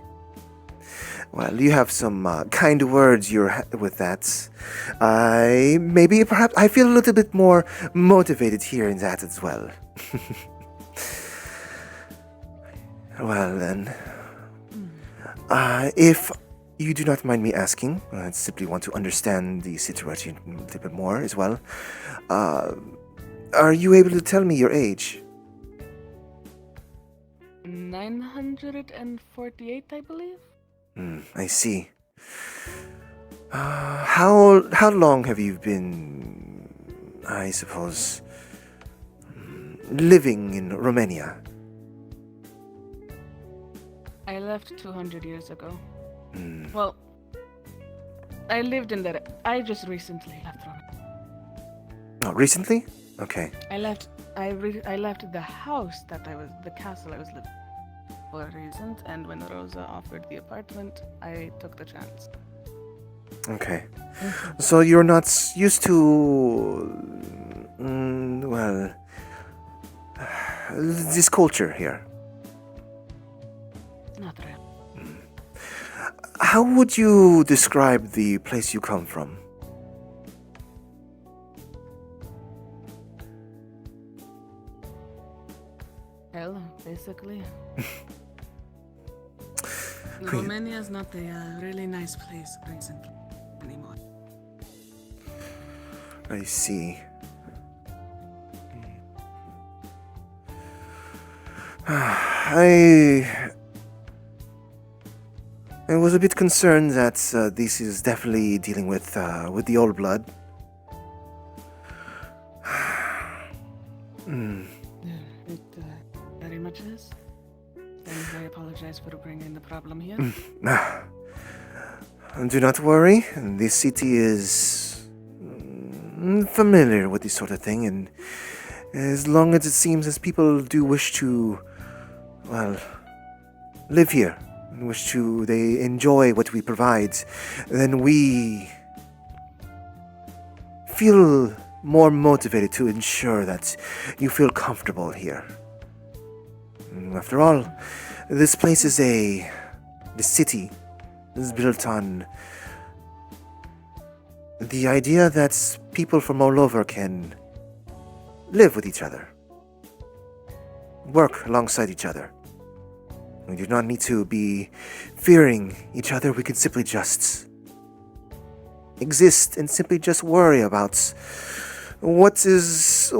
Well, you have some kind words with that. Perhaps I feel a little bit more motivated hearing that as well. Well then, if you do not mind me asking, I simply want to understand the situation a little bit more as well. Are you able to tell me your age? 948, I believe. I see. How long have you been, I suppose, living in Romania? I left 200 years ago. Hmm. Well, I lived in that. I just recently left Rome. Oh, recently? Okay. I left. I left the house that I was, the castle I was living for a reason. And when Rosa offered the apartment, I took the chance. Okay. So you're not used to, well, this culture here. Not really. How would you describe the place you come from? Hell, basically. Romania is not a really nice place recently anymore. I see. I was a bit concerned that this is definitely dealing with the old blood. It very much is. And I apologize for bringing the problem here. Do not worry. This city is familiar with this sort of thing, and as long as it seems as people do wish to, well, live here, and they enjoy what we provide, then we feel more motivated to ensure that you feel comfortable here. After all, this place is the city is built on the idea that people from all over can live with each other, work alongside each other. We do not need to be fearing each other. We can simply just exist and simply just worry about what is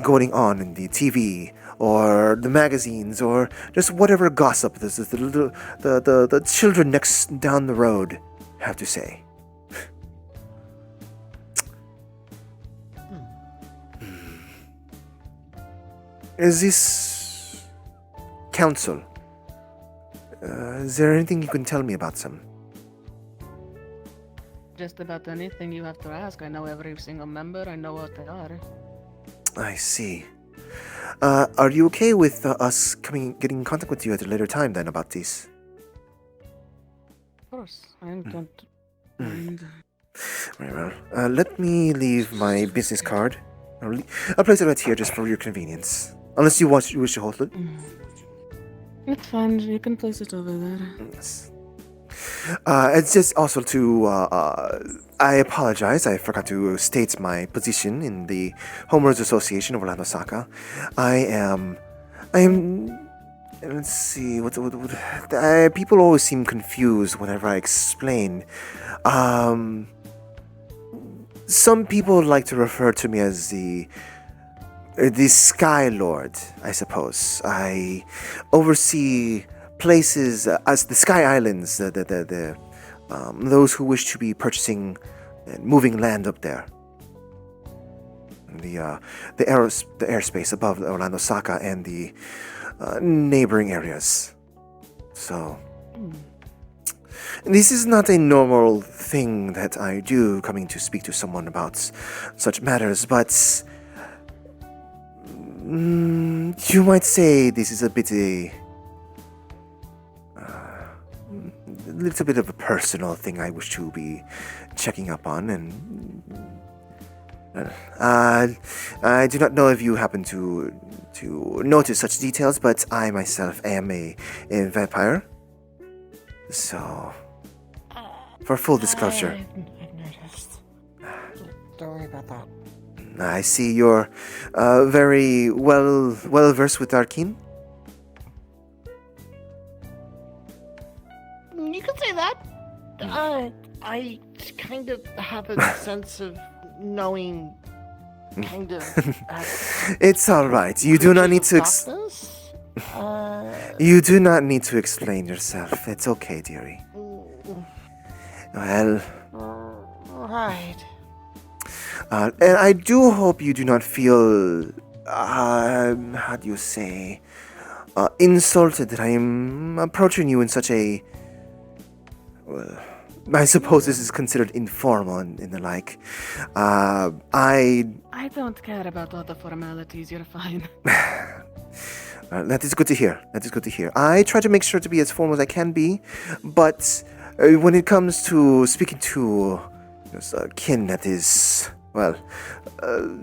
going on in the TV or the magazines or just whatever gossip the children next down the road have to say. Is this council? Is there anything you can tell me about some? Just about anything you have to ask. I know every single member. I know what they are. I see. Are you okay with us getting in contact with you at a later time then about this? Of course. I don't mind. Very well. Let me leave my business card. I'll place it right here just for your convenience. Unless you wish to hold it. It's fine. You can place it over there. Yes. It's just also to, I apologize, I forgot to state my position in the Homeowners Association of Orlando Saka. I am, let's see, people always seem confused whenever I explain. Some people like to refer to me as the Sky Lord, I suppose. I oversee places as the Sky Islands, those who wish to be purchasing and moving land up there. The airspace above Orlando Saka and the neighboring areas. So this is not a normal thing that I do, coming to speak to someone about such matters, but you might say this is a little bit of a personal thing I wish to be checking up on, and I do not know if you happen to notice such details, but I myself am a vampire. So, for full disclosure, I've noticed. Don't worry about that. I see you're very well versed with Arcane. You could say that. I kind of have a sense of knowing, kind of. It's all right. You do not need to. You do not need to explain yourself. It's okay, dearie. Well. Right. And I do hope you do not feel, how do you say, insulted that I am approaching you in such a... Well, I suppose this is considered informal and the like. I don't care about all the formalities. You're fine. That is good to hear. That is good to hear. I try to make sure to be as formal as I can be, but when it comes to speaking to kin that is, well,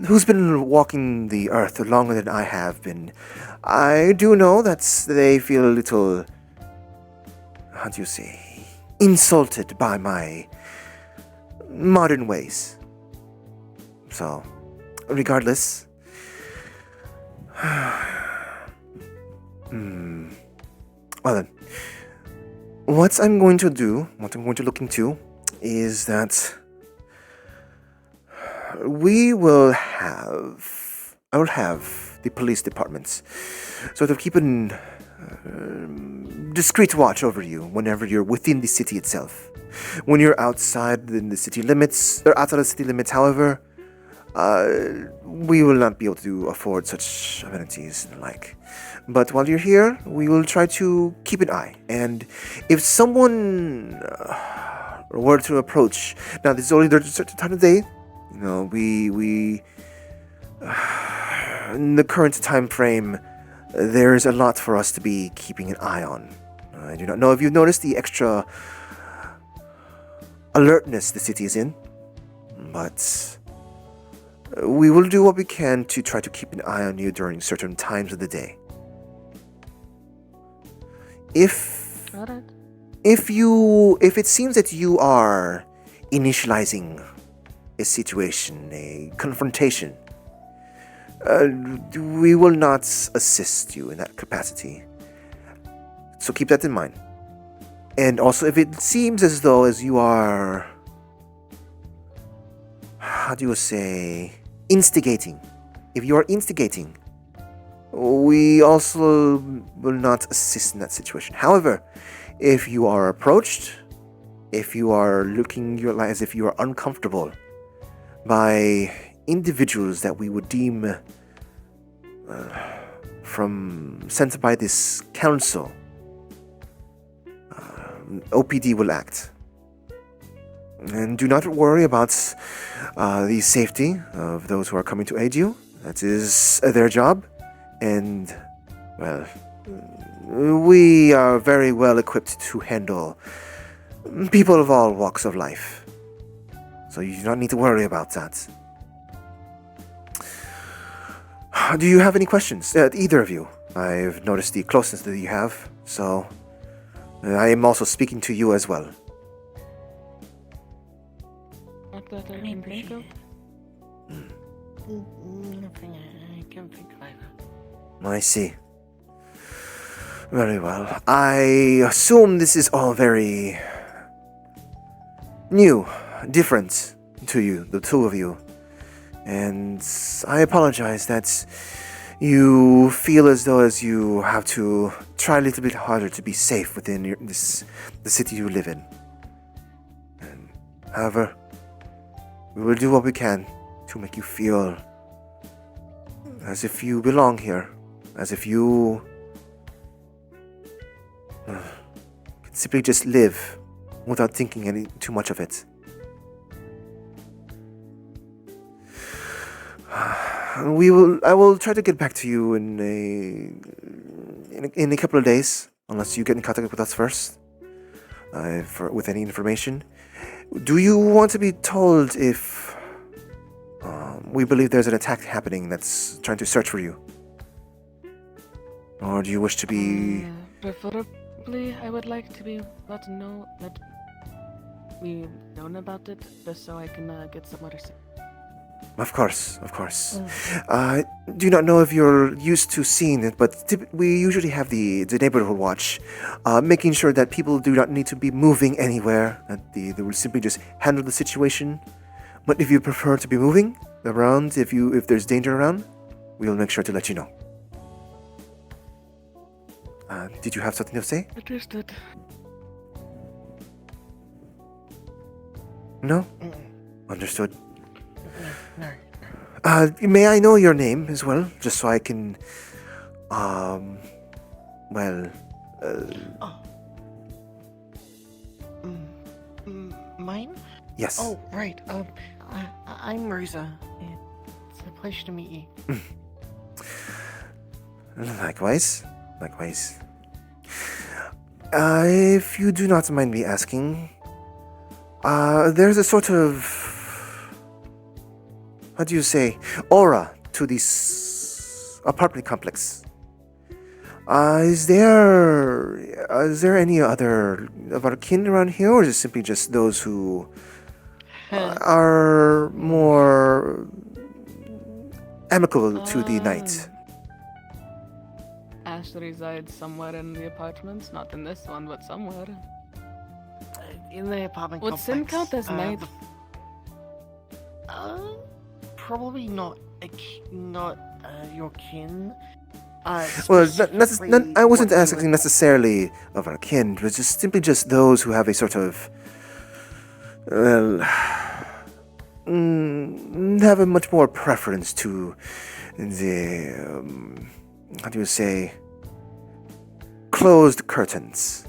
who's been walking the earth longer than I have been, I do know that they feel a little, how do you say, insulted by my modern ways. So, regardless, well then, what I'm going to do, what I'm going to look into, is that I will have the police departments sort of keep an discreet watch over you whenever you're within the city itself. When you're outside in the city limits, or outside of the city limits, however, we will not be able to afford such amenities and the like. But while you're here, we will try to keep an eye. And if someone were to approach, now this is only during a certain time of day. You know, we in the current time frame, there is a lot for us to be keeping an eye on. I do not know if you've noticed the extra alertness the city is in, but we will do what we can to try to keep an eye on you during certain times of the day. If it seems that you are initializing a situation, a confrontation, we will not assist you in that capacity. So keep that in mind. And also, if it seems as though as you are, how do you say, instigating. If you are instigating, we also will not assist in that situation. However, if you are approached, if you are looking as if you are uncomfortable by individuals that we would deem sent by this council, OPD will act. And do not worry about the safety of those who are coming to aid you. That is their job. And, well, we are very well equipped to handle people of all walks of life. So you do not need to worry about that. Do you have any questions? Either of you. I've noticed the closeness that you have, so I am also speaking to you as well. Not that I can think of. Nothing I can think of either. I see. Very well. I assume this is all very new, different to you, the two of you. And I apologize that you feel as though as you have to try a little bit harder to be safe within the city you live in. And, however, we will do what we can to make you feel as if you belong here, as if you can simply just live without thinking too much of it. I will try to get back to you in a couple of days, unless you get in contact with us first, with any information. Do you want to be told if we believe there's an attack happening that's trying to search for you? Or do you wish to be... Preferably, I would like to be let me know about it, just so I can get somewhere safe. Of course. Do not know if you're used to seeing it, but we usually have the neighborhood watch, making sure that people do not need to be moving anywhere, that they will simply just handle the situation. But if you prefer to be moving around, if there's danger around, we'll make sure to let you know. Did you have something to say? Understood. No? Understood. May I know your name as well, just so I can well, Oh. Mine? yes. Oh, right. I'm Rosa. It's a pleasure to meet you. Likewise. Likewise. If you do not mind me asking, there's a sort of, how do you say, aura to this apartment complex. Is there any other of our kin around here, or is it simply just those who are more amicable to the night? Ash resides somewhere in the apartments, not in this one, but somewhere. In the apartment Would complex. Sin count as night? Probably not your kin. Well, I wasn't asking necessarily of our kin, but just simply just those who have a sort of, well, have a much more preference to the, how do you say, closed curtains.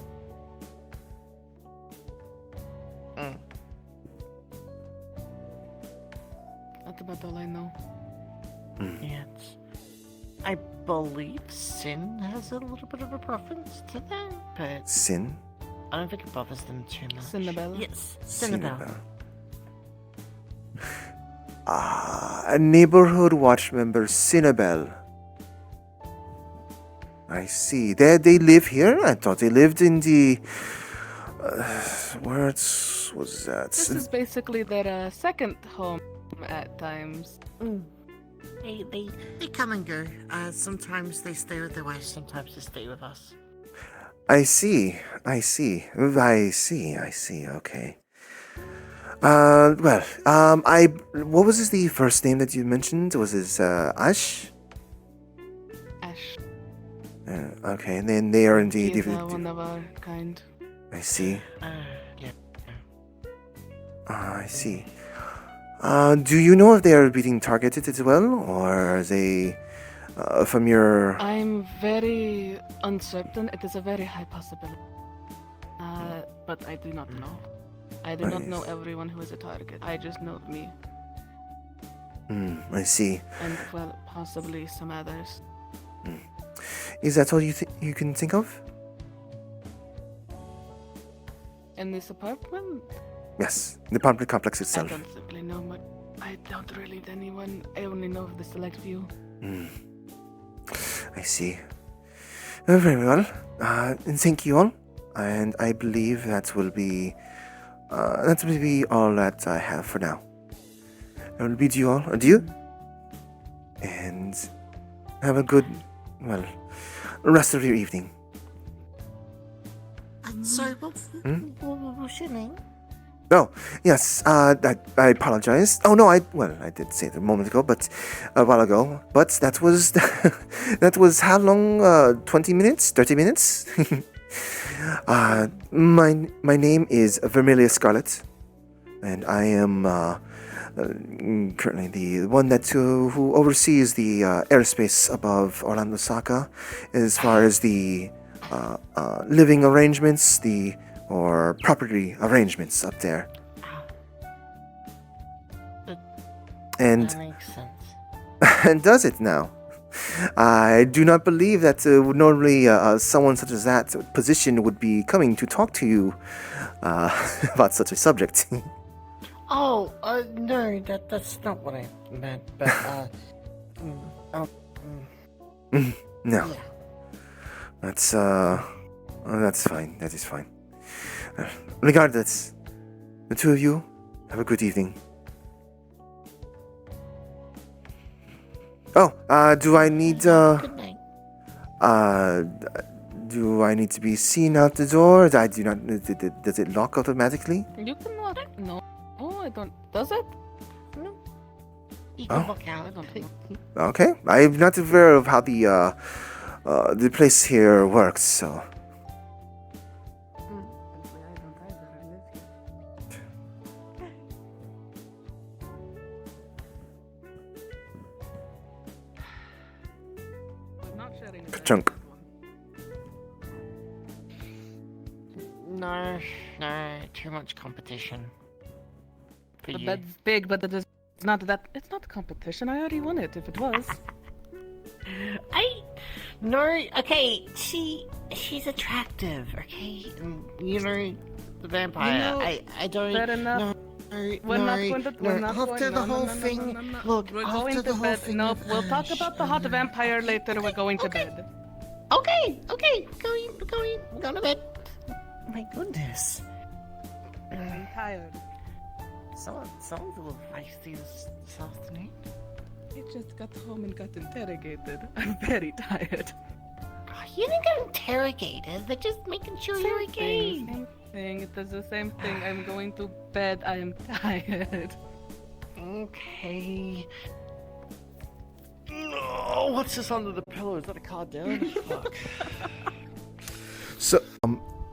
That's about all I know. Yes. I believe Sin has a little bit of a preference to that, but Sin? I don't think it bothers them too much. Cinnabelle? Yes, Cinnabelle. A neighborhood watch member, Cinnabelle. I see. They live here? I thought they lived in the... where was that? This is basically their second home at times. They come and go. Sometimes they stay with their wives, sometimes they stay with us. I see. Okay. Well, what was the first name that you mentioned? Was it, Ash? Ash. Okay, and then they are indeed... He's one of our kind. I see. Yeah. I see. Do you know if they are being targeted as well, or are they from your... I'm very uncertain. It is a very high possibility. But I do not know. I do not know everyone who is a target. I just know me. I see. And, well, possibly some others. Is that all you can think of? In this apartment? Yes, the apartment complex itself. I don't simply know much. I don't really know anyone. I only know of the select few. I see. Very well. And thank you all. And I believe that will be all that I have for now. I will bid you all adieu. And have a good, well, rest of your evening. Sorry, what was your name? Oh, yes, I apologize. Oh, no, I did say it a moment ago, but a while ago. But that was, that was how long? 20 minutes? 30 minutes? My name is Vermilia Scarlet, and I am currently the one that who oversees the airspace above Orlando Saka, as far as the living arrangements, or property arrangements up there. And that makes sense. and does it now? I do not believe that normally someone such as that position would be coming to talk to you about such a subject. Oh, no, that's not what I meant, but, No. Yeah. That's fine. That is fine. Regardless, the two of you, have a good evening. Oh, do I need, Good night. do I need to be seen out the door? I do not, does it lock automatically? You can lock it? No. Oh, I don't. Does it? No. You can walk out. I don't know. Okay, I'm not aware of how the place here works, so. We're not sharing a bed Chunk. with one. No, too much competition. For The you. bed's big, but it is not that. It's not competition. I already won it. If it was. No, okay, she's attractive, okay? And, the vampire, I don't... Fair enough. No, We're not going to. We're not after going. the No, whole no, no, thing, no, no, no. look, We're after going the to whole bed. thing No, with we'll talk Ash, about the hot vampire later. We're going to bed. Okay, going to bed. My goodness. I'm tired. Someone's a little feisty this afternoon. I just got home and got interrogated. I'm very tired. You didn't get interrogated. They're just making sure you're okay. Same thing. It does the same thing. I'm going to bed. I am tired. Okay. Oh, what's this under the pillow? Is that a card down? Fuck. So,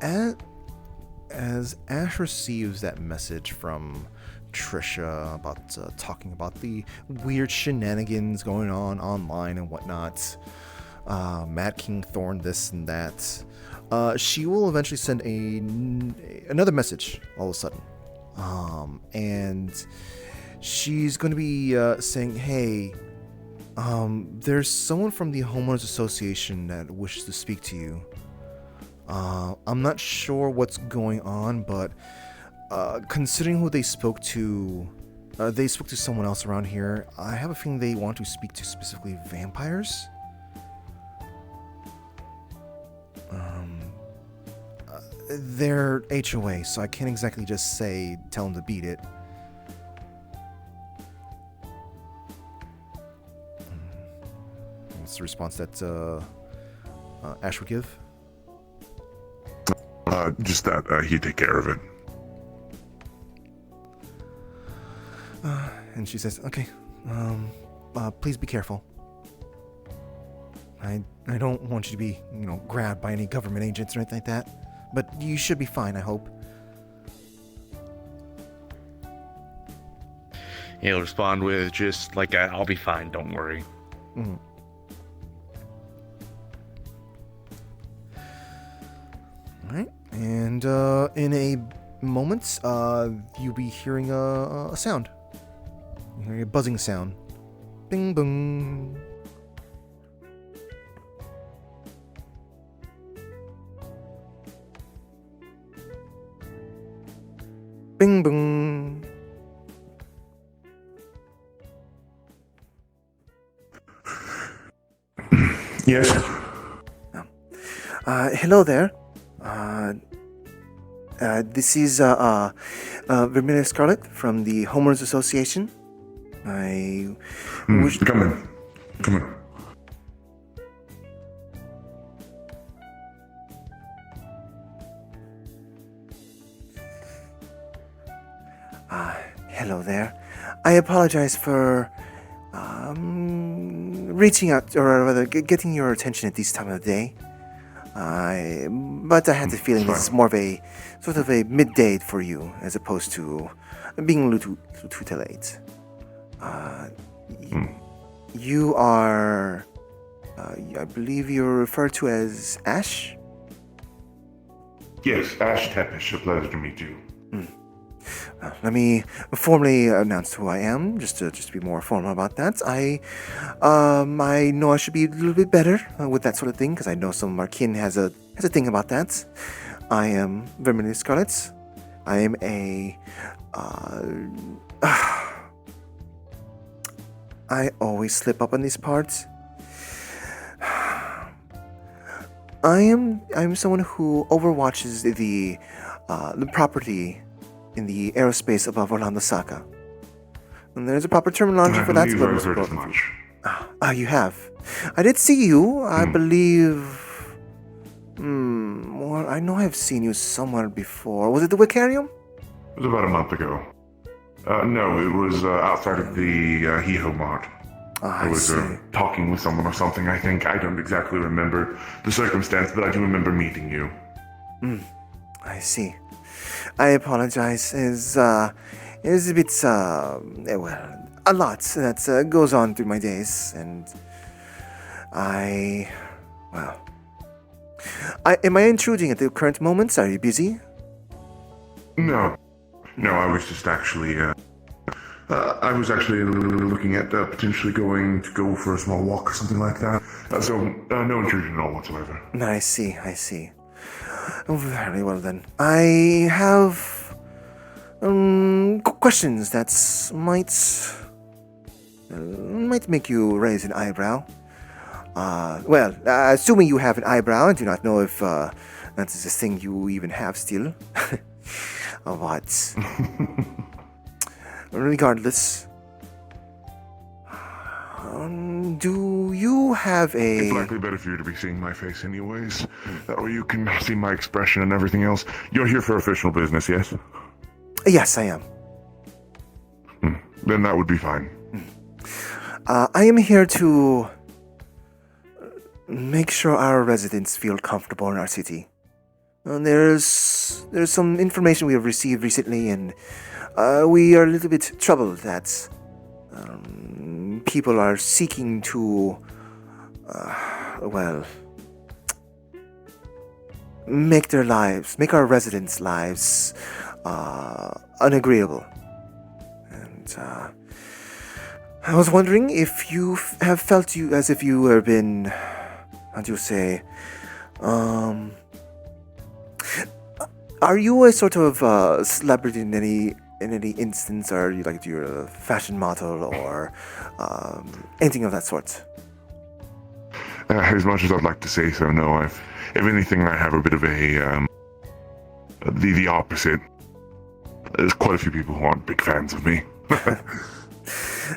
as Ash receives that message from Trisha about talking about the weird shenanigans going on online and whatnot, Mad King Thorn this and that, she will eventually send another message all of a sudden, and she's going to be saying, hey, there's someone from the Homeowners Association that wishes to speak to you. I'm not sure what's going on, but considering who they spoke to someone else around here. I have a feeling they want to speak to specifically vampires. They're HOA, so I can't exactly just tell them to beat it. What's the response that Ash would give? Just that he'd take care of it. And she says, okay, please be careful. I don't want you to be, grabbed by any government agents or anything like that. But you should be fine, I hope. He'll respond with just like, I'll be fine, don't worry. Mm. Alright, and in a moment, you'll be hearing a sound. You hear a buzzing sound. Bing bong. Bing bong. Yes. Hello there. This is Vermilion Scarlet from the Homeowners Association. I wish. Come in. Come in. Hello there. I apologize for reaching out, or rather, getting your attention at this time of the day. But I had the feeling this is more of a sort of a midday for you, as opposed to being a little too late. You are, I believe you're referred to as Ash? Yes, Ash Tepish. A pleasure to meet you. Let me formally announce who I am, just to be more formal about that. I know I should be a little bit better with that sort of thing, because I know some of our kin has a thing about that. I am Vermilion Scarlet. I am a I always slip up on these parts. I'm someone who overwatches the property in the aerospace above Orlando Saka. And there's a proper terminology for that. I believe I've heard as much. You have. I did see you. I believe. Well, I know I've seen you somewhere before. Was it the Wicarium? It was about a month ago. No, it was outside of the Heho Mart. I was talking with someone or something, I think. I don't exactly remember the circumstance, but I do remember meeting you. I see. I apologize. It's a bit, well, a lot that goes on through my days, and am I intruding at the current moment? Are you busy? No, I was just actually, I was actually looking at potentially going to go for a small walk or something like that. So, no intrusion at all whatsoever. I see. Oh, very well then. I have questions that might make you raise an eyebrow. Assuming you have an eyebrow, I do not know if that is a thing you even have still. But regardless, do you have a... It's likely better for you to be seeing my face anyways. That way you can see my expression and everything else. You're here for official business, yes? Yes, I am. Then that would be fine. I am here to make sure our residents feel comfortable in our city. There's some information we have received recently, and we are a little bit troubled that people are seeking to, make our residents' lives unagreeable. And I was wondering if you have felt as if you have been, how do you say, are you a sort of celebrity in any instance? Are you you're a fashion model or anything of that sort? As much as I'd like to say so, no. If anything, I have a bit of the opposite. There's quite a few people who aren't big fans of me.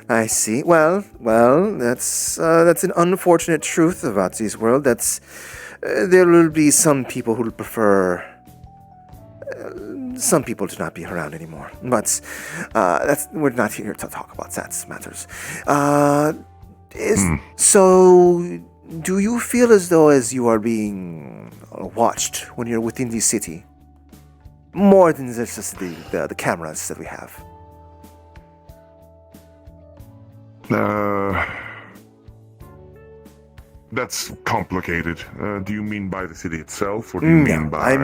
I see. Well, that's an unfortunate truth about this world. There will be some people who prefer some people to not be around anymore. But we're not here to talk about that matters. So, do you feel as though you are being watched when you're within the city? More than just the cameras that we have. That's complicated. Do you mean by the city itself, or do you mean by...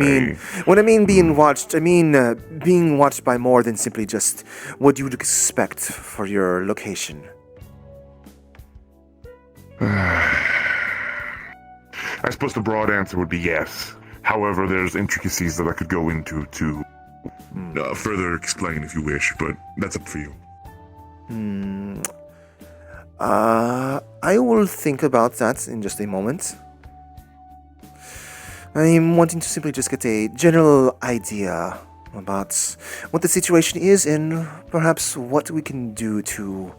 when I mean being watched, I mean being watched by more than simply just what you would expect for your location. I suppose the broad answer would be yes. However, there's intricacies that I could go into to further explain if you wish, but that's up for you. I will think about that in just a moment. I'm wanting to simply just get a general idea about what the situation is and perhaps what we can do to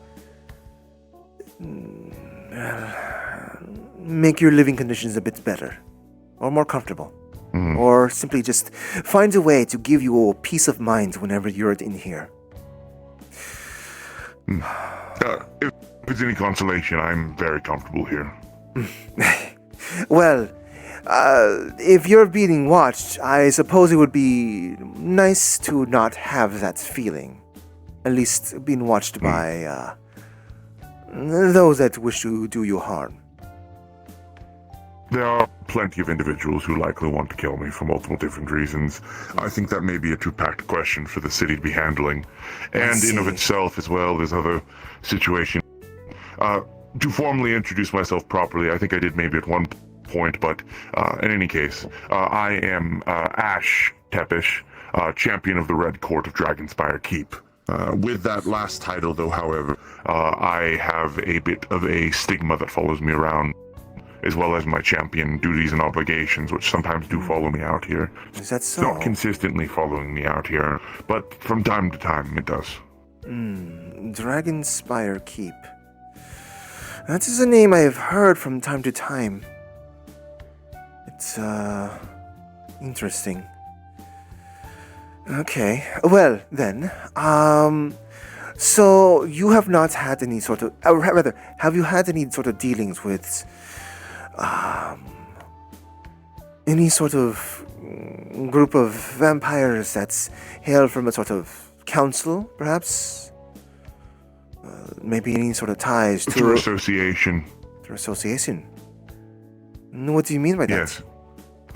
make your living conditions a bit better or more comfortable. Or simply just find a way to give you a peace of mind whenever you're in here. If it's any consolation, I'm very comfortable here. Well, if you're being watched, I suppose it would be nice to not have that feeling. At least being watched by those that wish to do you harm. There are plenty of individuals who likely want to kill me for multiple different reasons. I think that may be a two-packed question for the city to be handling. And in of itself as well, there's other situations. To formally introduce myself properly, I think I did maybe at one point, but in any case, I am Ash Tepish, champion of the Red Court of Dragonspire Keep. With that last title, though, however, I have a bit of a stigma that follows me around, as well as my champion duties and obligations, which sometimes do follow me out here. Is that so? Not consistently following me out here, but from time to time it does. Dragonspire Keep. That is a name I have heard from time to time. It's, interesting. Okay, well, then, so you have not had any sort of, or rather, have you had any sort of dealings with, any sort of group of vampires that's hail from a sort of council, perhaps? Maybe any sort of ties to... Through association. Through association? What do you mean by that? Yes.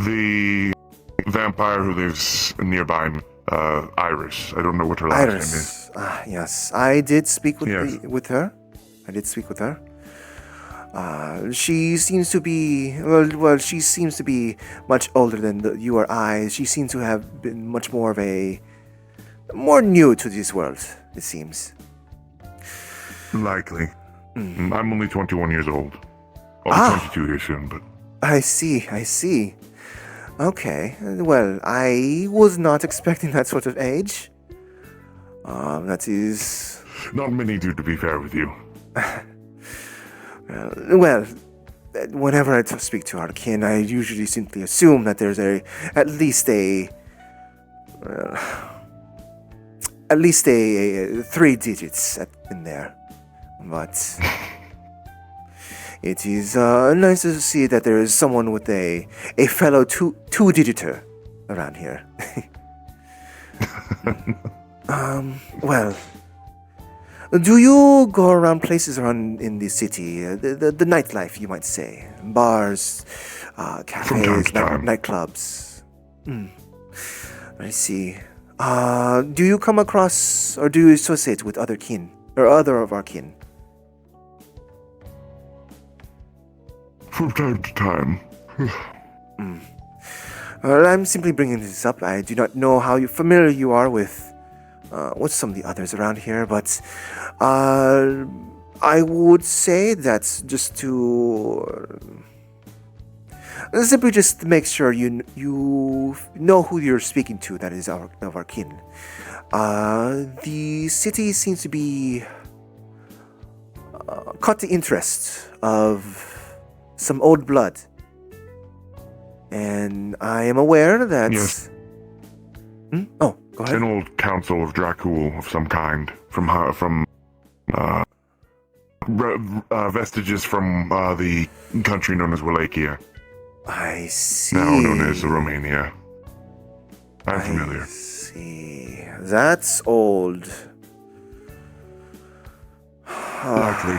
The vampire who lives nearby Iris. I don't know what her last name is. Iris. Yes, I did speak with Yes. with her. I did speak with her. She seems to be she seems to be much older than you or I. She seems to have been much more of more new to this world. It seems. Likely. I'm only 21 years old. I'll be 22 here soon, but... I see. Okay, well, I was not expecting that sort of age. That is... Not many do, to be fair with you. Well, whenever I speak to our kin, I usually simply assume that there's at least a 3 digits in there. But it is nice to see that there is someone with a fellow two-digiter around here. Well, do you go around places around in the city, the nightlife, you might say, bars, cafes, nightclubs? I see. Do you come across, or do you associate with other kin, or other of our kin? From time to time. Well, I'm simply bringing this up. I do not know how familiar you are with some of the others around here, but I would say that just to simply just make sure you know who you're speaking to. That is of our kin. The city seems to be caught the interest of some old blood, and I am aware that. Yes. Oh, go ahead. An old council of Dracul of some kind, from vestiges from the country known as Wallachia. I see. Now known as Romania. I'm familiar. See, that's old. Likely.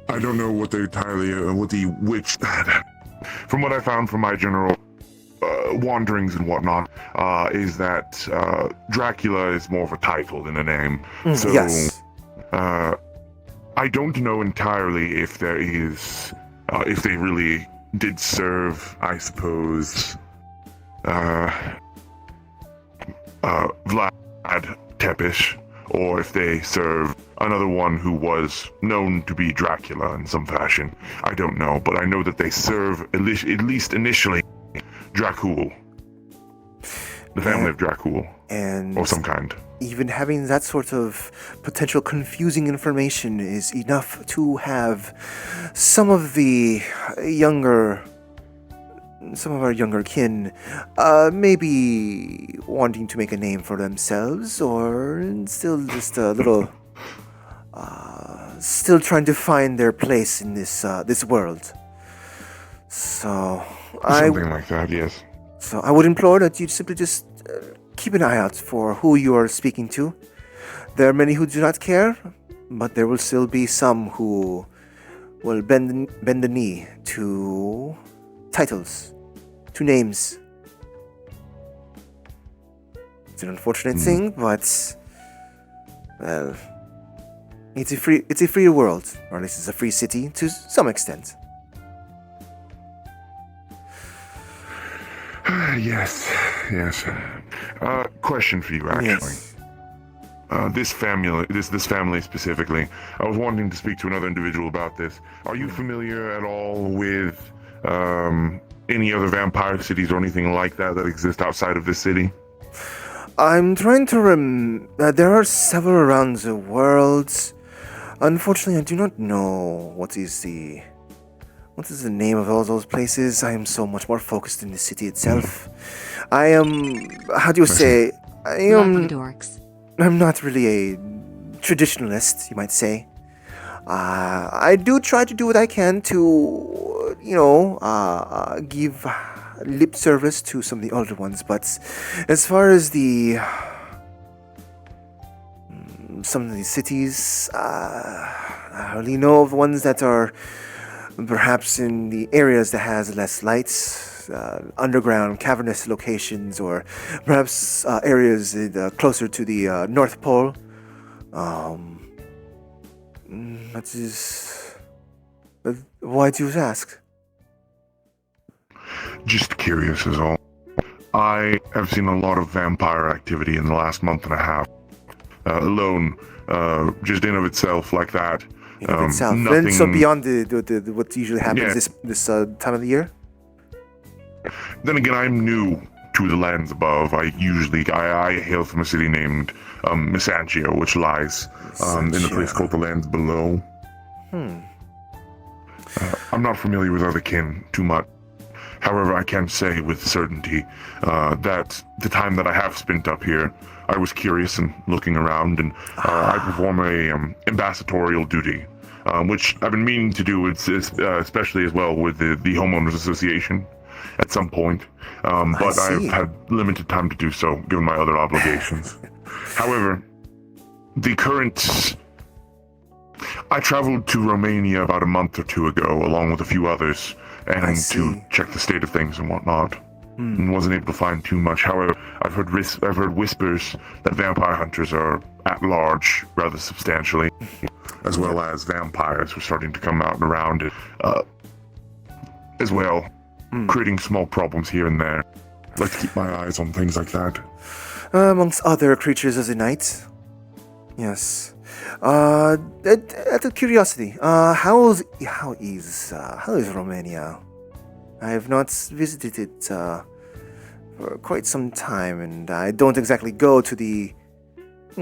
I don't know what the witch. From what I found from my general wanderings and whatnot, is that Dracula is more of a title than a name. So, yes. I don't know entirely if there is, if they really did serve, I suppose, Vlad Tepish, or if they serve another one who was known to be Dracula in some fashion. I don't know, but I know that they serve, at least initially, Dracul. The family of Dracul. And or some kind. Even having that sort of potential confusing information is enough to have some of our younger kin maybe wanting to make a name for themselves, or still just a little still trying to find their place in this world. So something like that, yes. So I would implore that you simply just keep an eye out for who you are speaking to. There are many who do not care, but there will still be some who will bend the knee to titles, to names. It's an unfortunate thing, but well, it's a free world, or at least it's a free city to some extent. Yes. Question for you, actually. Yes. This family specifically. I was wanting to speak to another individual about this. Are you familiar at all with any other vampire cities or anything like that exist outside of this city? I'm trying to there are several around the world. Unfortunately, I do not know what is the name of all those places. I am so much more focused in the city itself. I am, how do you say, I'm not really a traditionalist, you might say. I do try to do what I can to, give lip service to some of the older ones, but as far as some of these cities, I only know of ones that are perhaps in the areas that has less lights, underground cavernous locations, or perhaps areas closer to the North Pole. That is... why do you ask? Just curious is all. I have seen a lot of vampire activity in the last month and a half. Alone, just in of itself like that. In of itself. Nothing... Then, so beyond the what usually happens this time of the year? Then again, I'm new to the lands above. I hail from a city named Misantio, which lies in a place called the lands below. I'm not familiar with other kin too much. However, I can say with certainty that the time that I have spent up here, I was curious and looking around, and I perform a ambassadorial duty, which I've been meaning to do, especially as well with the Homeowners Association at some point. But I've had limited time to do so, given my other obligations. However, the current... I traveled to Romania about a month or two ago, along with a few others, and to check the state of things and whatnot. And wasn't able to find too much. However, I've heard whispers that vampire hunters are at large rather substantially, as well as vampires are starting to come out and around it, as well, creating small problems here and there. I'd like to keep my eyes on things like that. Amongst other creatures of the night. Yes. Out of curiosity, how is Romania? I have not visited it for quite some time, and I don't exactly go to the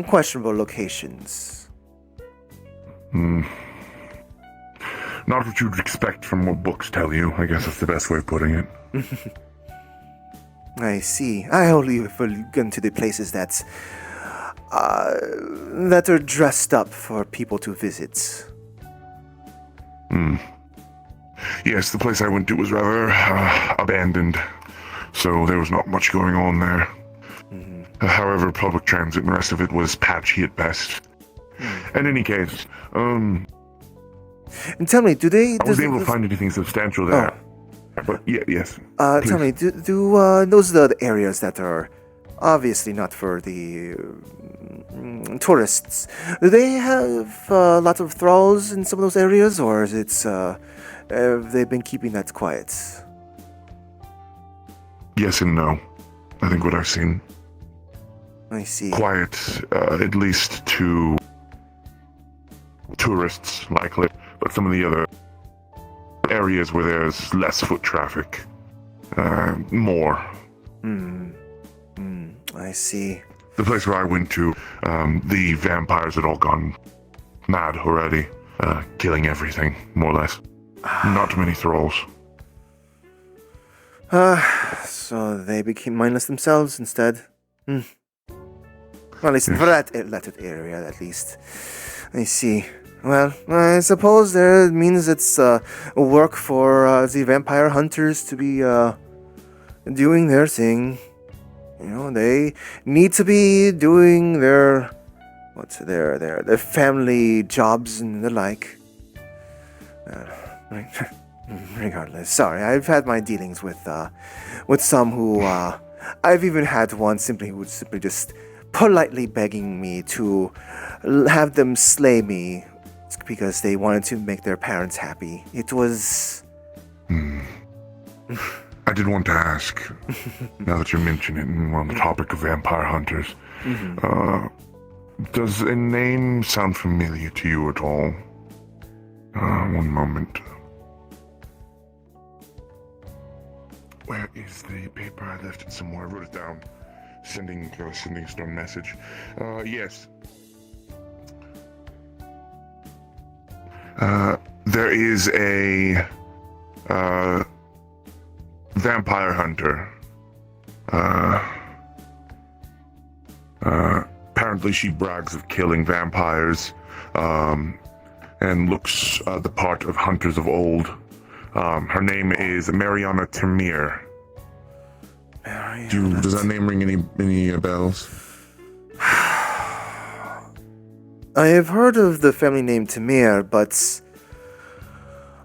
questionable locations. Not what you'd expect from what books tell you. I guess that's the best way of putting it. I see. I only have gone to the places that are dressed up for people to visit. Yes, the place I went to was rather abandoned, so there was not much going on there. However, public transit and the rest of it was patchy at best. In any case, and tell me, do they? I wasn't able to find anything substantial there. But yes. Tell me, do those are the areas that are obviously not for the tourists? Do they have a lot of thralls in some of those areas, or is it have they been keeping that quiet? Yes and no. I think what I've seen. I see. Quiet, at least to tourists, likely, but some of the other areas where there's less foot traffic, more. I see. The place where I went to, the vampires had all gone mad already, killing everything, more or less. Not too many thralls. So they became mindless themselves instead. Well, at least for that area, at least. I see. Well, I suppose that means it's work for the vampire hunters to be doing their thing. You know, they need to be doing their family jobs and the like. Regardless, sorry, I've had my dealings with some who I've even had one who would simply just politely begging me to have them slay me because they wanted to make their parents happy. It was... I did want to ask, now that you mention it, and we're on the topic of vampire hunters, does a name sound familiar to you at all? One moment. Where is the paper? I left it somewhere. I wrote it down. Sending a stone message. Yes. There is a vampire hunter. Apparently she brags of killing vampires, and looks the part of hunters of old. Her name is Mariana Temir. Does that name ring any bells? I have heard of the family name Temir, but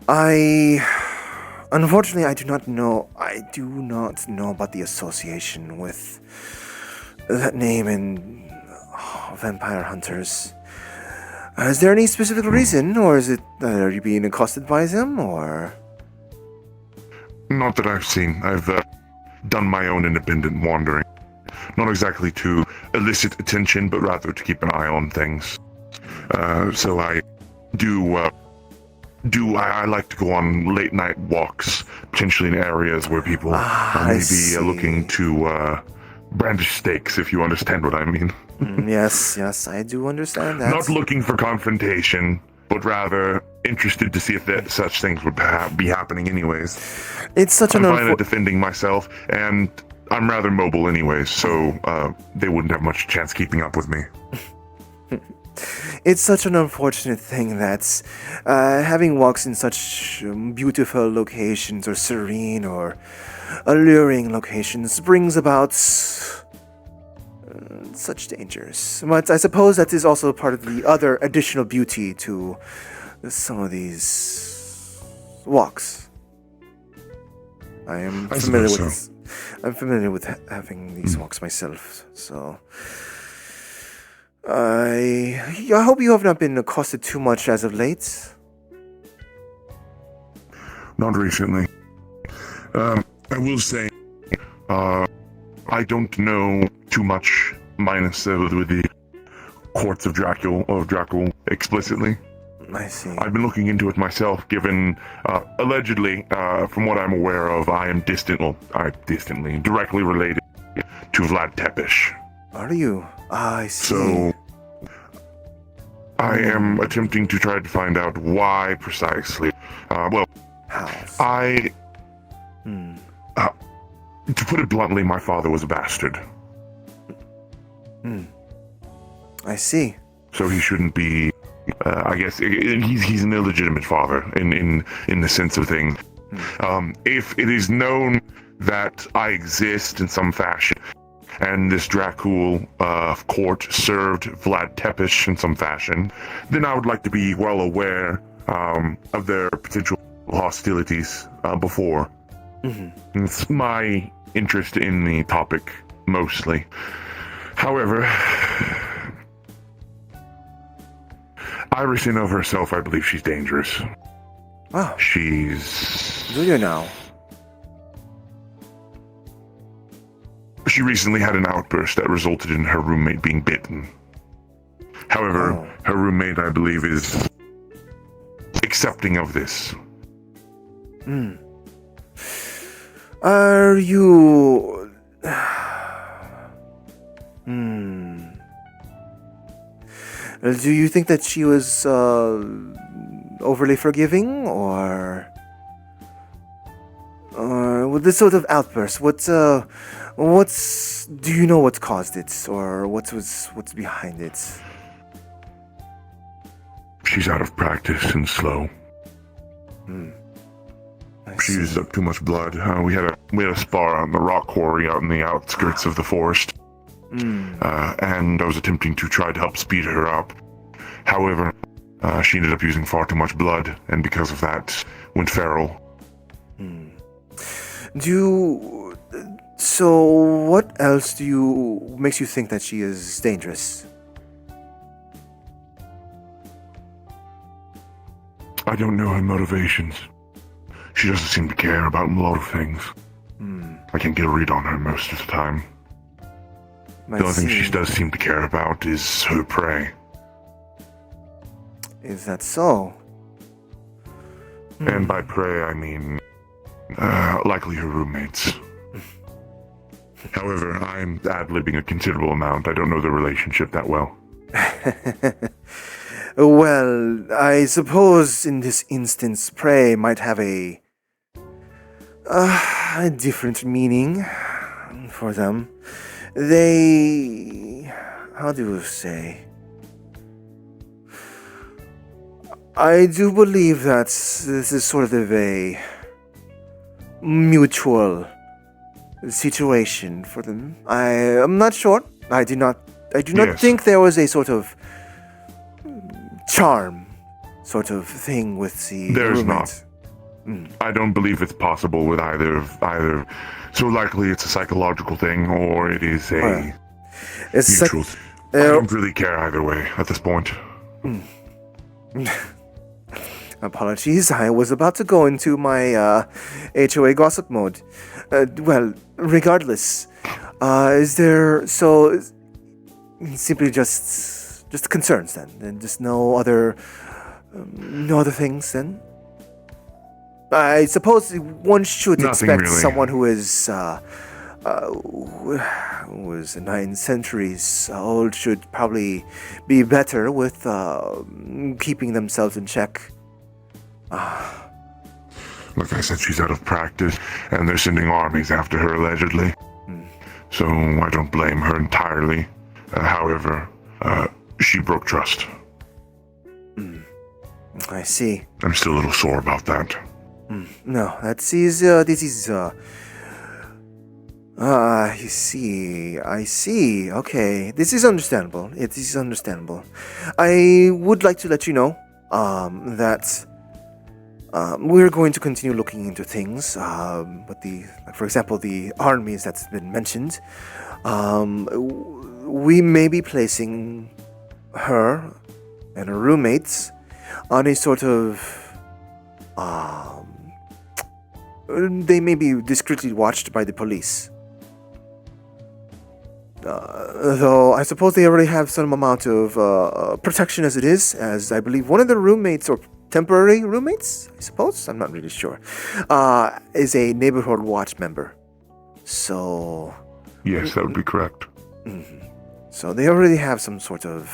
Unfortunately, I do not know. I do not know about the association with that name in Vampire Hunters. Is there any specific reason, or is it are you being accosted by them, or? Not that I've seen. I've done my own independent wandering. Not exactly to elicit attention, but rather to keep an eye on things. So I I like to go on late night walks, potentially in areas where people may be looking to brandish stakes, if you understand what I mean. Yes, I do understand that. Not looking for confrontation, but rather interested to see if such things would be happening anyways. It's such I'm fine at defending myself, and I'm rather mobile anyways, so they wouldn't have much chance keeping up with me. It's such an unfortunate thing that having walks in such beautiful locations or serene or alluring locations brings about such dangers. But I suppose that is also part of the other additional beauty to some of these walks. I'm familiar with having these walks myself, so I hope you have not been accosted too much as of late. Not recently. I will say, I don't know too much, minus with the courts of Dracul explicitly. I see. I've been looking into it myself, given, allegedly, from what I'm aware of, I am directly related to Vlad Tepish. Are you? I see. So, I am attempting to try to find out why precisely. How? To put it bluntly, my father was a bastard. I see. So he shouldn't be. I guess he's an illegitimate father in the sense of things. If it is known that I exist in some fashion, and this Dracul court served Vlad Tepish in some fashion, then I would like to be well aware of their potential hostilities before. It's my interest in the topic, mostly. However, Iris in of herself, I believe she's dangerous. Oh. She's... Do you know? She recently had an outburst that resulted in her roommate being bitten. However, her roommate, I believe, is accepting of this. Are you... Do you think that she was overly forgiving, or with this sort of outburst? Do you know what caused it, or what's behind it? She's out of practice and slow. She used up too much blood. We had a spar on the rock quarry out in the outskirts of the forest. And I was attempting to try to help speed her up. However, she ended up using far too much blood, and because of that, went feral. So what else makes you think that she is dangerous? I don't know her motivations. She doesn't seem to care about a lot of things. I can't get a read on her most of the time. The only thing she does seem to care about is her prey. Is that so? And by prey, I mean likely her roommates. However, I'm ad-libbing a considerable amount. I don't know the relationship that well. Well, I suppose in this instance, prey might have a different meaning for them. How do you say? I do believe that this is sort of a mutual situation for them. I am not sure. I do not think there was a sort of charm sort of thing with the There's roommate. not. I don't believe it's possible with either. So likely it's a psychological thing, or it is a It's mutual. I don't really care either way at this point. Apologies, I was about to go into my HOA gossip mode. Well, regardless, is there simply just concerns then, and just no other things then? I suppose one should Nothing expect really. someone who is 9 centuries old should probably be better with keeping themselves in check. Like I said, she's out of practice, and they're sending armies after her allegedly. So I don't blame her entirely. However, she broke trust. I see. I'm still a little sore about that. No, this is I see. Okay, this is understandable. It is understandable. I would like to let you know that we're going to continue looking into things. But for example, the armies that's been mentioned, we may be placing her and her roommates on a sort of they may be discreetly watched by the police. Though I suppose they already have some amount of protection as it is, as I believe one of the roommates, or temporary roommates, I suppose, I'm not really sure, is a neighborhood watch member. So... Yes, that would be correct. So they already have some sort of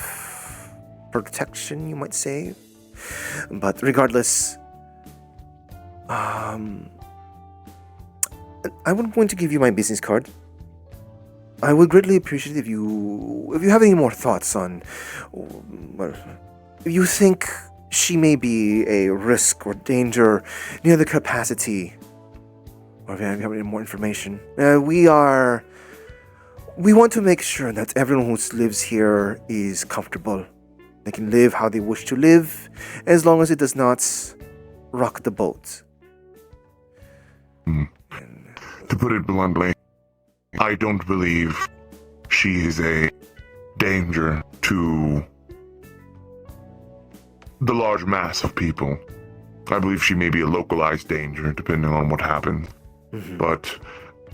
protection, you might say. But regardless, I'm going to give you my business card. I would greatly appreciate if you have any more thoughts on, well, if you think she may be a risk or danger near the capacity, or if you have any more information. We want to make sure that everyone who lives here is comfortable. They can live how they wish to live, as long as it does not rock the boat. To put it bluntly, I don't believe she is a danger to the large mass of people. I believe she may be a localized danger, depending on what happens. But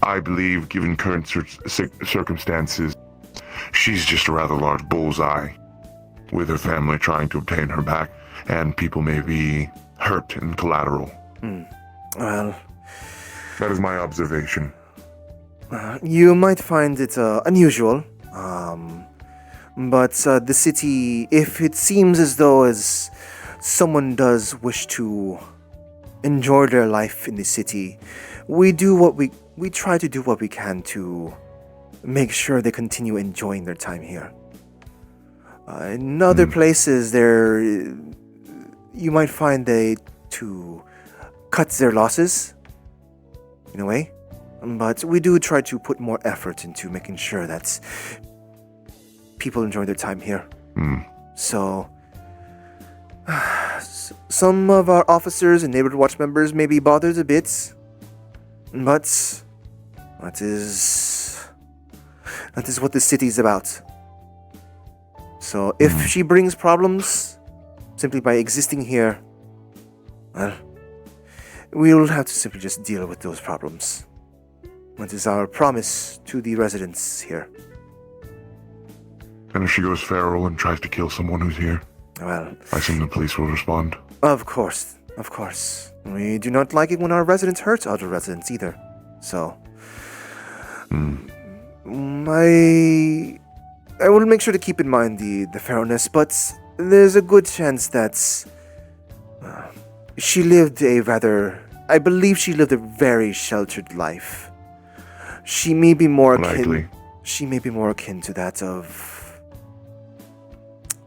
I believe, given current circumstances, she's just a rather large bullseye, with her family trying to obtain her back, and people may be hurt and collateral. Well, that is my observation. You might find it unusual, but the city, if it seems as though as someone does wish to enjoy their life in the city, we try to do what we can to make sure they continue enjoying their time here. In other places, you might find they to cut their losses, in a way. But we do try to put more effort into making sure that people enjoy their time here. So, some of our officers and neighborhood watch members may be bothered a bit, but that is what the city is about. So, if she brings problems simply by existing here, well, we'll have to simply just deal with those problems. That is our promise to the residents here. And if she goes feral and tries to kill someone who's here, well, I assume the police will respond. Of course. We do not like it when our residents hurt other residents either. So, I will make sure to keep in mind the fairness, but there's a good chance that she lived I believe she lived a very sheltered life. She may be more akin to that of,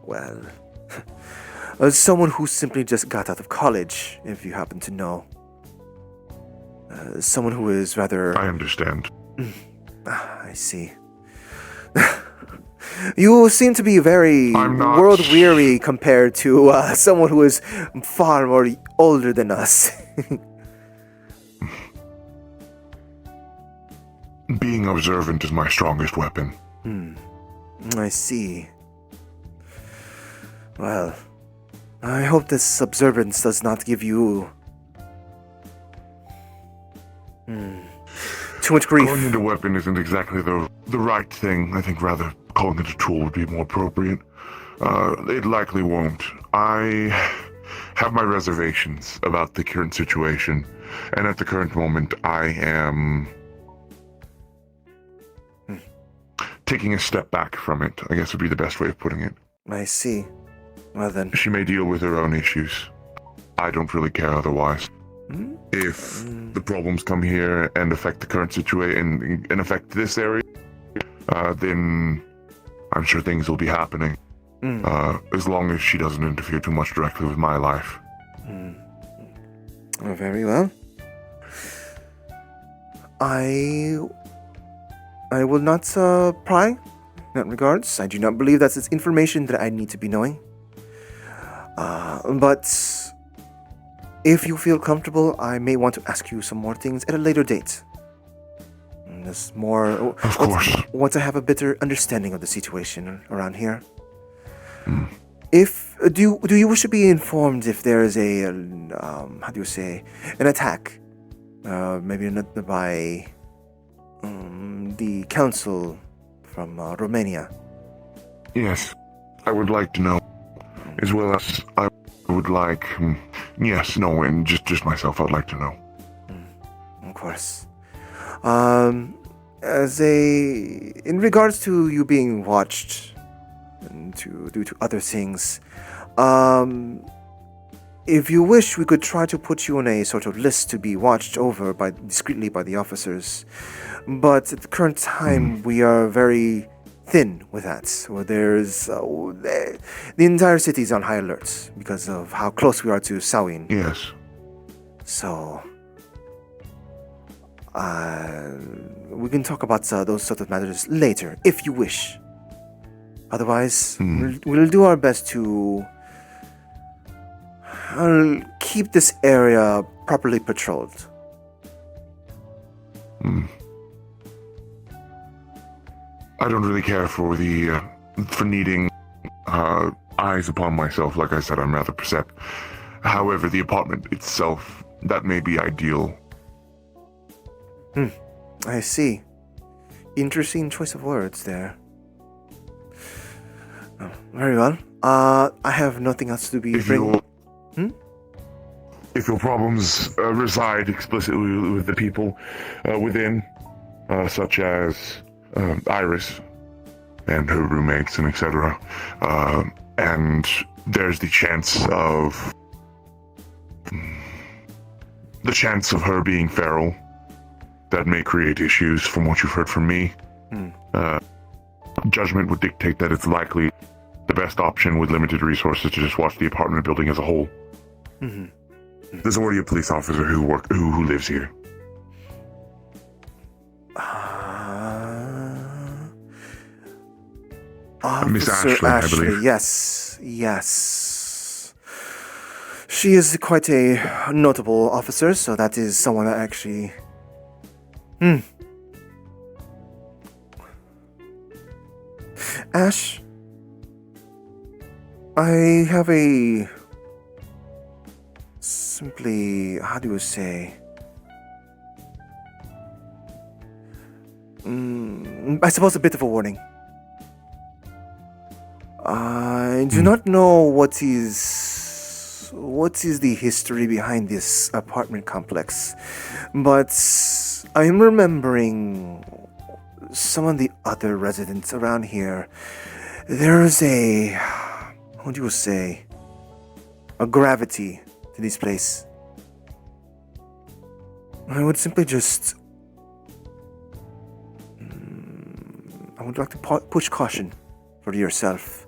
well, someone who simply just got out of college, if you happen to know. Someone who is rather... I understand. I see. You seem to be very world-weary compared to someone who is far more older than us. being observant is my strongest weapon. I see. Well, I hope this observance does not give you too much grief. Calling it a weapon isn't exactly the right thing. I think rather calling it a tool would be more appropriate. It likely won't. I have my reservations about the current situation, and at the current moment, I am taking a step back from it, I guess would be the best way of putting it. I see. Well then. She may deal with her own issues. I don't really care otherwise. If the problems come here and affect the current situation and affect this area, then I'm sure things will be happening. As long as she doesn't interfere too much directly with my life. Oh, very well. I will not pry in that regards. I do not believe that's information that I need to be knowing. But if you feel comfortable, I may want to ask you some more things at a later date. There's more. Of course. Once I have a better understanding of the situation around here. If do you wish to be informed if there is a how do you say, an attack, maybe not by the council from Romania? Yes, I would like to know, as well as I would like. Yes, no, and just myself, I'd like to know. Of course. In regards to you being watched. And due to other things, if you wish, we could try to put you on a sort of list to be watched over discreetly by the officers. But at the current time, we are very thin with that. So there's the entire city is on high alert because of how close we are to Samhain. Yes. So we can talk about those sort of matters later, if you wish. Otherwise, we'll do our best to keep this area properly patrolled. I don't really care for for needing eyes upon myself. Like I said, I'm rather perceptive. However, the apartment itself, that may be ideal. I see. Interesting choice of words there. Very well. I have nothing else to be bringing. If your problems reside explicitly with the people within, such as Iris and her roommates and etc., and there's the chance of her being feral, that may create issues from what you've heard from me. Judgment would dictate that it's likely the best option with limited resources to just watch the apartment building as a whole. There's already a police officer who lives here. Miss Ashley, I believe. Yes. She is quite a notable officer, so that is someone that actually... Ash, I have a simply, how do you say? I suppose a bit of a warning. I do not know what is the history behind this apartment complex, but I am remembering some of the other residents around here. There is a, what do you say, a gravity to this place. I would simply just, I would like to push caution for yourself.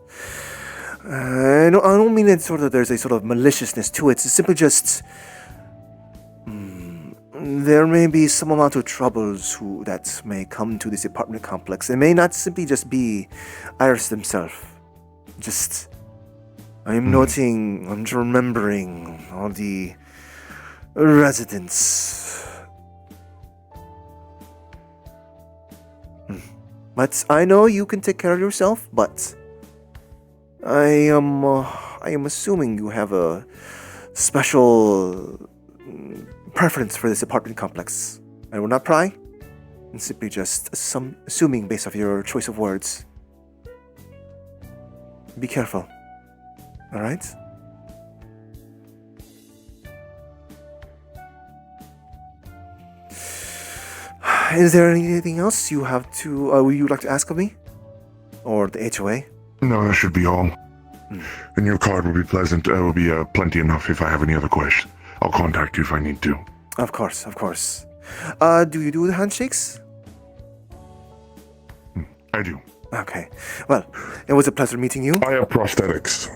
I don't mean that sort of there's a sort of maliciousness to it. It's simply just there may be some amount of troubles that may come to this apartment complex. It may not simply just be Iris themselves. Just I'm noting, I'm just remembering all the residents. But I know you can take care of yourself, but I am assuming you have a special preference for this apartment complex. I will not pry, and simply just assuming based off your choice of words. Be careful. Alright? Is there anything else you have to, you would like to ask of me? Or the HOA? No, that should be all. And your card will be pleasant. Will be plenty enough if I have any other questions. I'll contact you if I need to. Of course, of course. Do you do the handshakes? I do. Okay. Well, it was a pleasure meeting you. I have prosthetics.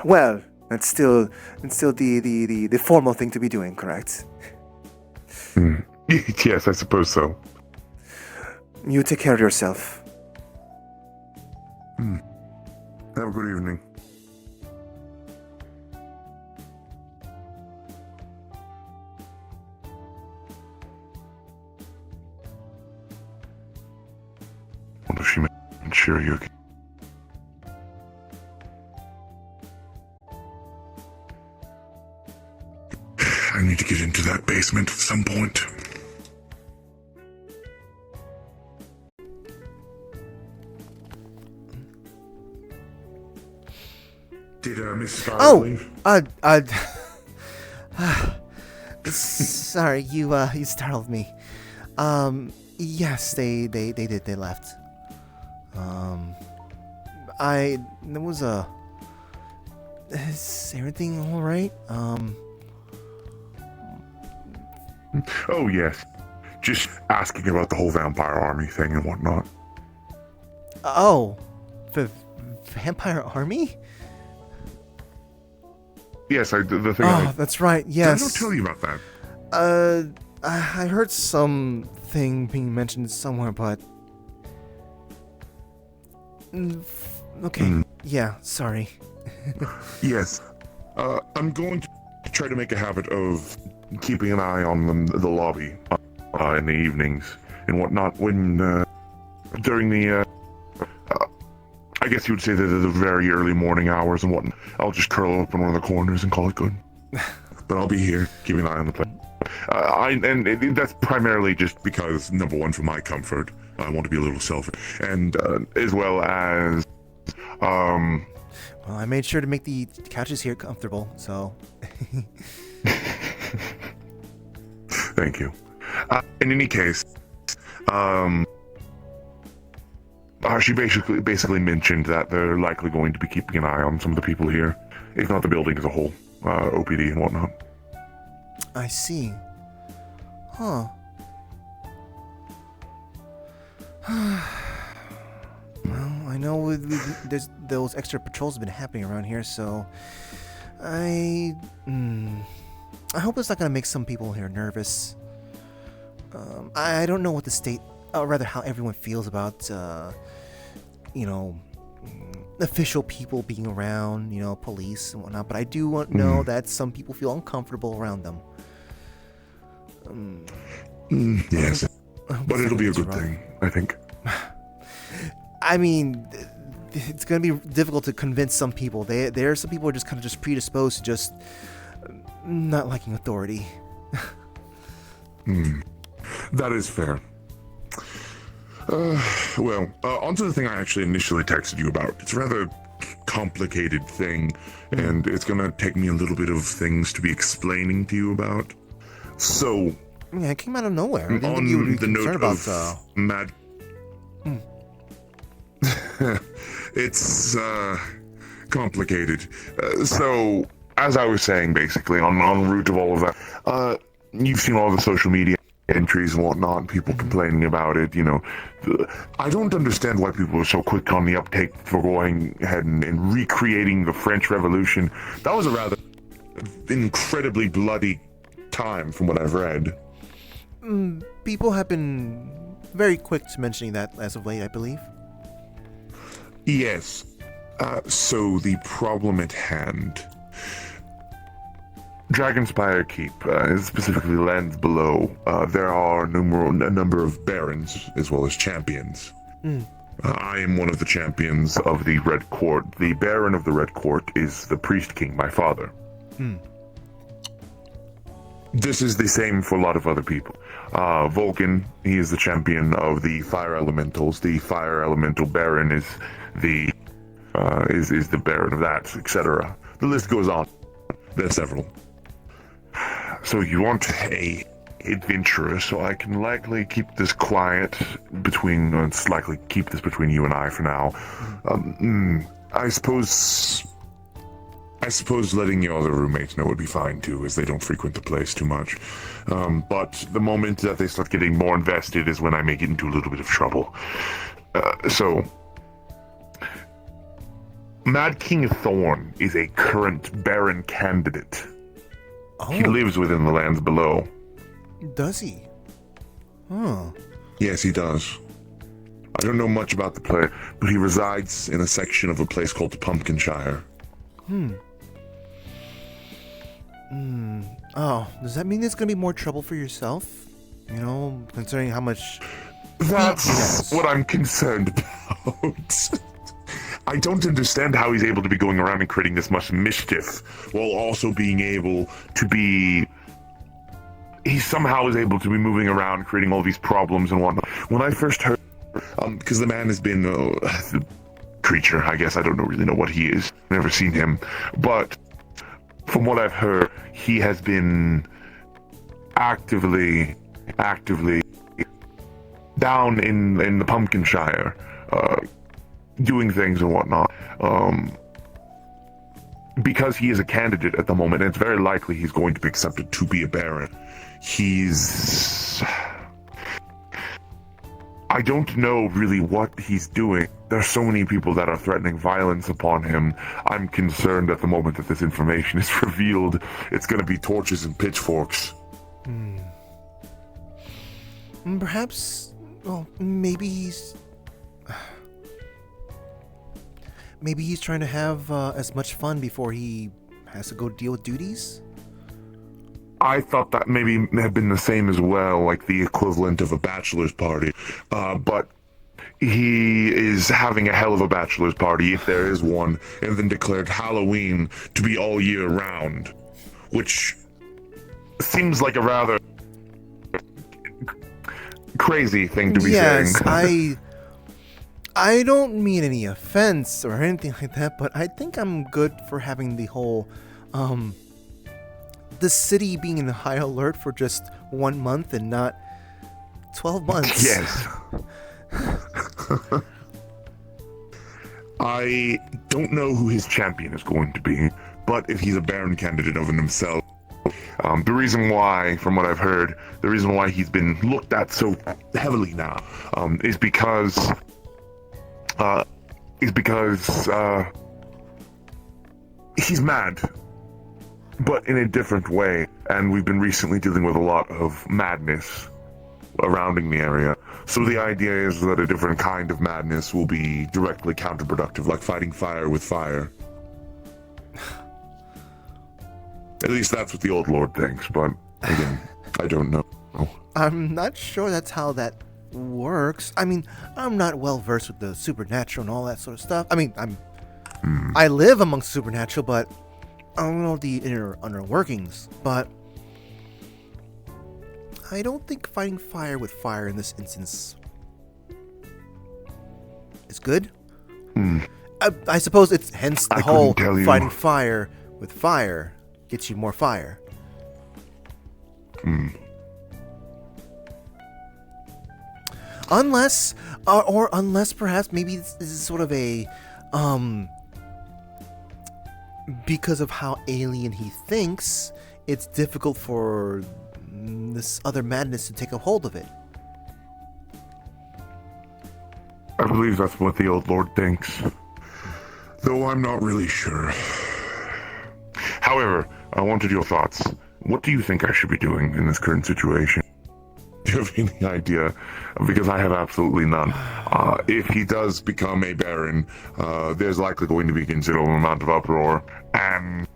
Well, it's still the formal thing to be doing, correct? Yes, I suppose so. You take care of yourself. Have a good evening. Wonder if she may share you. I need to get into that basement at some point. Did Mrs. Farrell leave? Sorry, you startled me. Yes, they did. They left. There was a. Is everything all right? Oh yes, just asking about the whole vampire army thing and whatnot. Oh, the vampire army? Yes, the thing. Oh, that's right. Yes. Did I not tell you about that? I heard something being mentioned somewhere, but. Okay. Yeah. Sorry. Yes. I'm going to try to make a habit of keeping an eye on the lobby in the evenings and whatnot. When during the, I guess you would say the very early morning hours and whatnot. I'll just curl up in one of the corners and call it good. But I'll be here, keeping an eye on the place. That's primarily just because, number one, for my comfort, I want to be a little selfish, and as well as, Well, I made sure to make the couches here comfortable, so. Thank you. In any case, she basically mentioned that they're likely going to be keeping an eye on some of the people here, if not the building as a whole, OPD and whatnot. I see. Huh. Well, I know there's those extra patrols have been happening around here, so I hope it's not gonna make some people here nervous. I don't know what the state, or rather how everyone feels about, official people being around, police and whatnot, but I do know that some people feel uncomfortable around them. Yes, but it'll be a good thing, I think. I mean, it's going to be difficult to convince some people. There are some people who are just kind of just predisposed to just not liking authority. That is fair. Onto the thing I actually initially texted you about. It's a rather complicated thing, and it's going to take me a little bit of things to be explaining to you about. So, yeah, it came out of nowhere. I didn't on think you would be the concerned note about of mad... It's complicated. So, as I was saying, basically, on route of all of that, you've seen all the social media entries and whatnot, people complaining about it, I don't understand why people are so quick on the uptake for going ahead and recreating the French Revolution. That was a rather incredibly bloody time from what I've read. People have been very quick to mentioning that as of late, I believe. Yes. So the problem at hand. Dragonspire Keep, specifically lands below, there are a number of barons as well as champions. I am one of the champions of the Red Court. The Baron of the Red Court is the Priest King, my father. This is the same for a lot of other people. Vulcan, he is the champion of the Fire Elementals. The Fire Elemental Baron is the Baron of that, etc. The list goes on. There's several. So you want a adventurer, so I can likely keep this quiet between you and I for now. I suppose letting your other roommates know would be fine too, as they don't frequent the place too much. But the moment that they start getting more invested is when I may get into a little bit of trouble. So, Mad King Thorn is a current Baron candidate. Oh. He lives within the lands below. Does he? Huh. Yes, he does. I don't know much about the place, but he resides in a section of a place called Pumpkinshire. Oh, does that mean there's gonna be more trouble for yourself? You know, considering how much... That's what I'm concerned about. I don't understand how he's able to be going around and creating this much mischief, while also being able to be... He somehow is able to be moving around, creating all these problems and whatnot. When I first heard... because the man has been... the creature, I guess. I don't really know what he is. Never seen him. But from what I've heard, he has been actively down in the Pumpkinshire, doing things and whatnot. Because he is a candidate at the moment, and it's very likely he's going to be accepted to be a Baron. I don't know really what he's doing. There's so many people that are threatening violence upon him. I'm concerned at the moment that this information is revealed, it's going to be torches and pitchforks. Perhaps, well, maybe he's trying to have as much fun before he has to go deal with duties? I thought that maybe had been the same as well, like the equivalent of a bachelor's party. But he is having a hell of a bachelor's party, if there is one, and then declared Halloween to be all year round, which seems like a rather crazy thing to be saying. Yes, I don't mean any offense or anything like that, but I think I'm good for having the whole, the city being in high alert for just 1 month and not 12 months. Yes. I don't know who his champion is going to be, but if he's a Baron candidate of himself, the reason why, from what I've heard, the reason why he's been looked at so heavily now, is because he's mad, but in a different way, and we've been recently dealing with a lot of madness surrounding the area. So the idea is that a different kind of madness will be directly counterproductive, like fighting fire with fire. At least that's what the old lord thinks, but again, I don't know. I'm not sure that's how that works. I mean, I'm not well versed with the supernatural and all that sort of stuff. I mean, I live amongst supernatural, but I don't know the inner workings. But I don't think fighting fire with fire in this instance is good. I suppose it's hence the whole fighting fire with fire gets you more fire. Unless perhaps maybe this is sort of a, because of how alien he thinks, it's difficult for this other madness to take a hold of it. I believe that's what the old lord thinks, though I'm not really sure. However, I wanted your thoughts. What do you think I should be doing in this current situation? Do you have any idea? Because I have absolutely none. If he does become a baron, there's likely going to be a considerable amount of uproar, and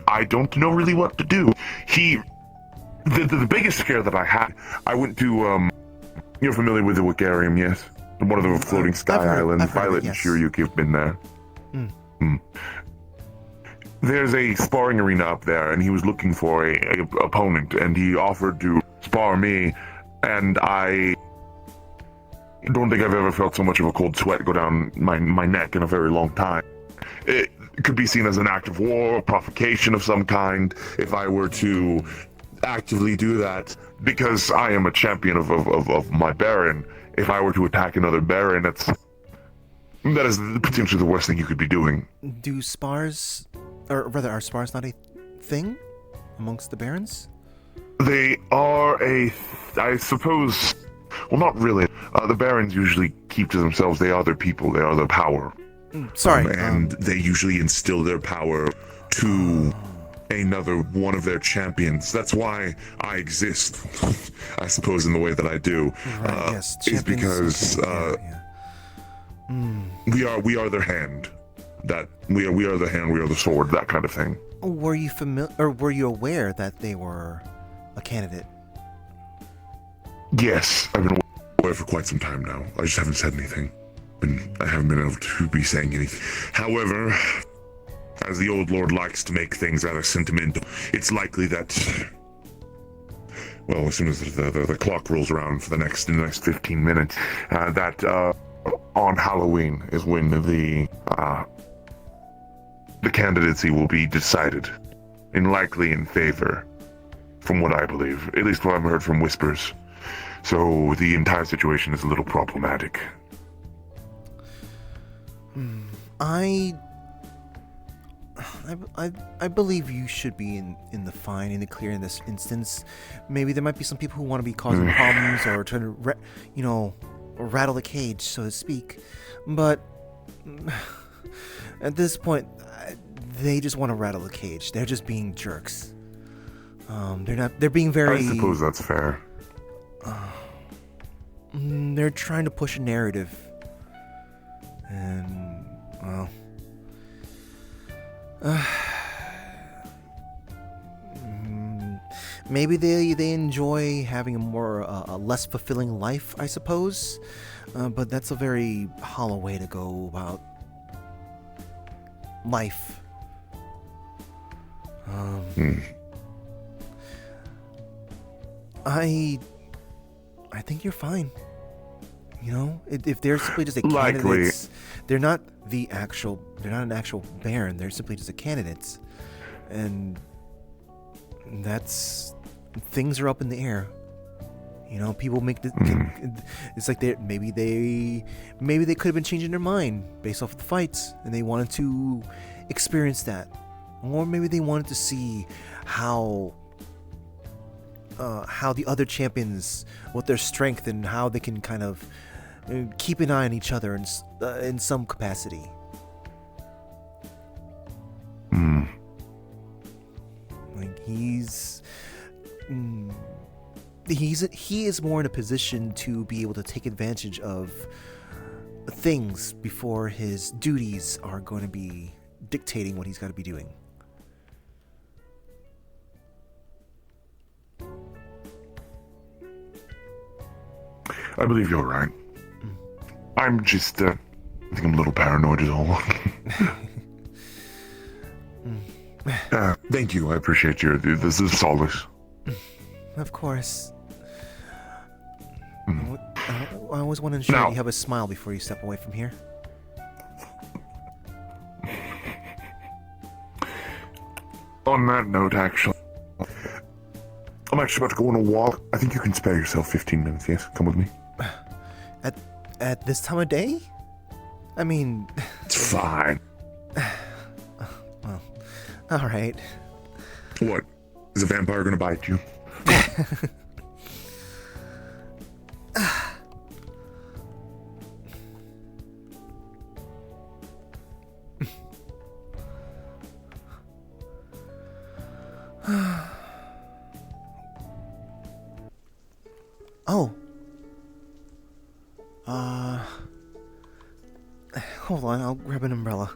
I don't know really what to do. The biggest scare that I had, I went to, you're familiar with the Wicarium, yes? One of the floating sky islands. I've heard of it, Violet yes. and Shiryuki have been there. Mm. There's a sparring arena up there, and he was looking for a opponent, and he offered to spar me, and I don't think I've ever felt so much of a cold sweat go down my neck in a very long time. It could be seen as an act of war, a provocation of some kind, if I were to actively do that, because I am a champion of my Baron. If I were to attack another Baron, that is potentially the worst thing you could be doing. Do spars, or rather, are spars not a thing amongst the barons? They are I suppose, well, not really. The Barons usually keep to themselves. They are their people. They are their power. Sorry. And they usually instill their power to another one of their champions. That's why I exist, I suppose, in the way that I do. Right, yes. Is because we are their hand. That we are the hand. We are the sword. That kind of thing. Were you familiar, or were you aware that they were a candidate? Yes, I've been aware for quite some time now. I just haven't said anything. I haven't been able to be saying anything. However, as the old lord likes to make things rather sentimental, it's likely that, well, as soon as the clock rolls around for the next 15 minutes, that on Halloween is when the candidacy will be decided, and likely in favor, from what I believe, at least what I've heard from whispers. So the entire situation is a little problematic. I believe you should be in the fine, in the clear in this instance. Maybe there might be some people who want to be causing problems or trying to, rattle the cage, so to speak. But at this point, they just want to rattle the cage. They're just being jerks. They're being very... I suppose that's fair. They're trying to push a narrative. And, well... maybe they enjoy having a less fulfilling life, I suppose. But that's a very hollow way to go about life. I think you're fine. If they're simply just a candidates, they're not an actual Baron. They're simply just a candidates, and things are up in the air. People make this. It's like maybe they could have been changing their mind based off of the fights, and they wanted to experience that, or maybe they wanted to see how the other champions, what their strength, and how they can kind of keep an eye on each other in some capacity. Like he is more in a position to be able to take advantage of things before his duties are going to be dictating what he's got to be doing. I believe you're right. I'm just, I think I'm a little paranoid is all. Thank you, I appreciate this is solace. Of course. I always want to ensure you have a smile before you step away from here. On that note, actually, I'm actually about to go on a walk. I think you can spare yourself 15 minutes, yes? Come with me. At this time of day? I mean... It's fine. Well, alright. What? Is a vampire gonna bite you? Oh. Hold on, I'll grab an umbrella.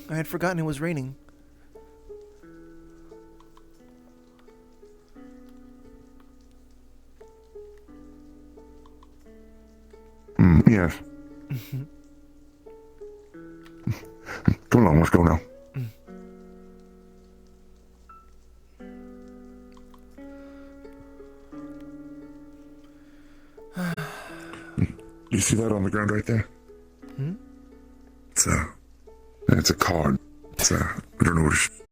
I had forgotten it was raining. Come along, let's go now. You see that on the ground right there? Hmm? It's a card. I don't know what it's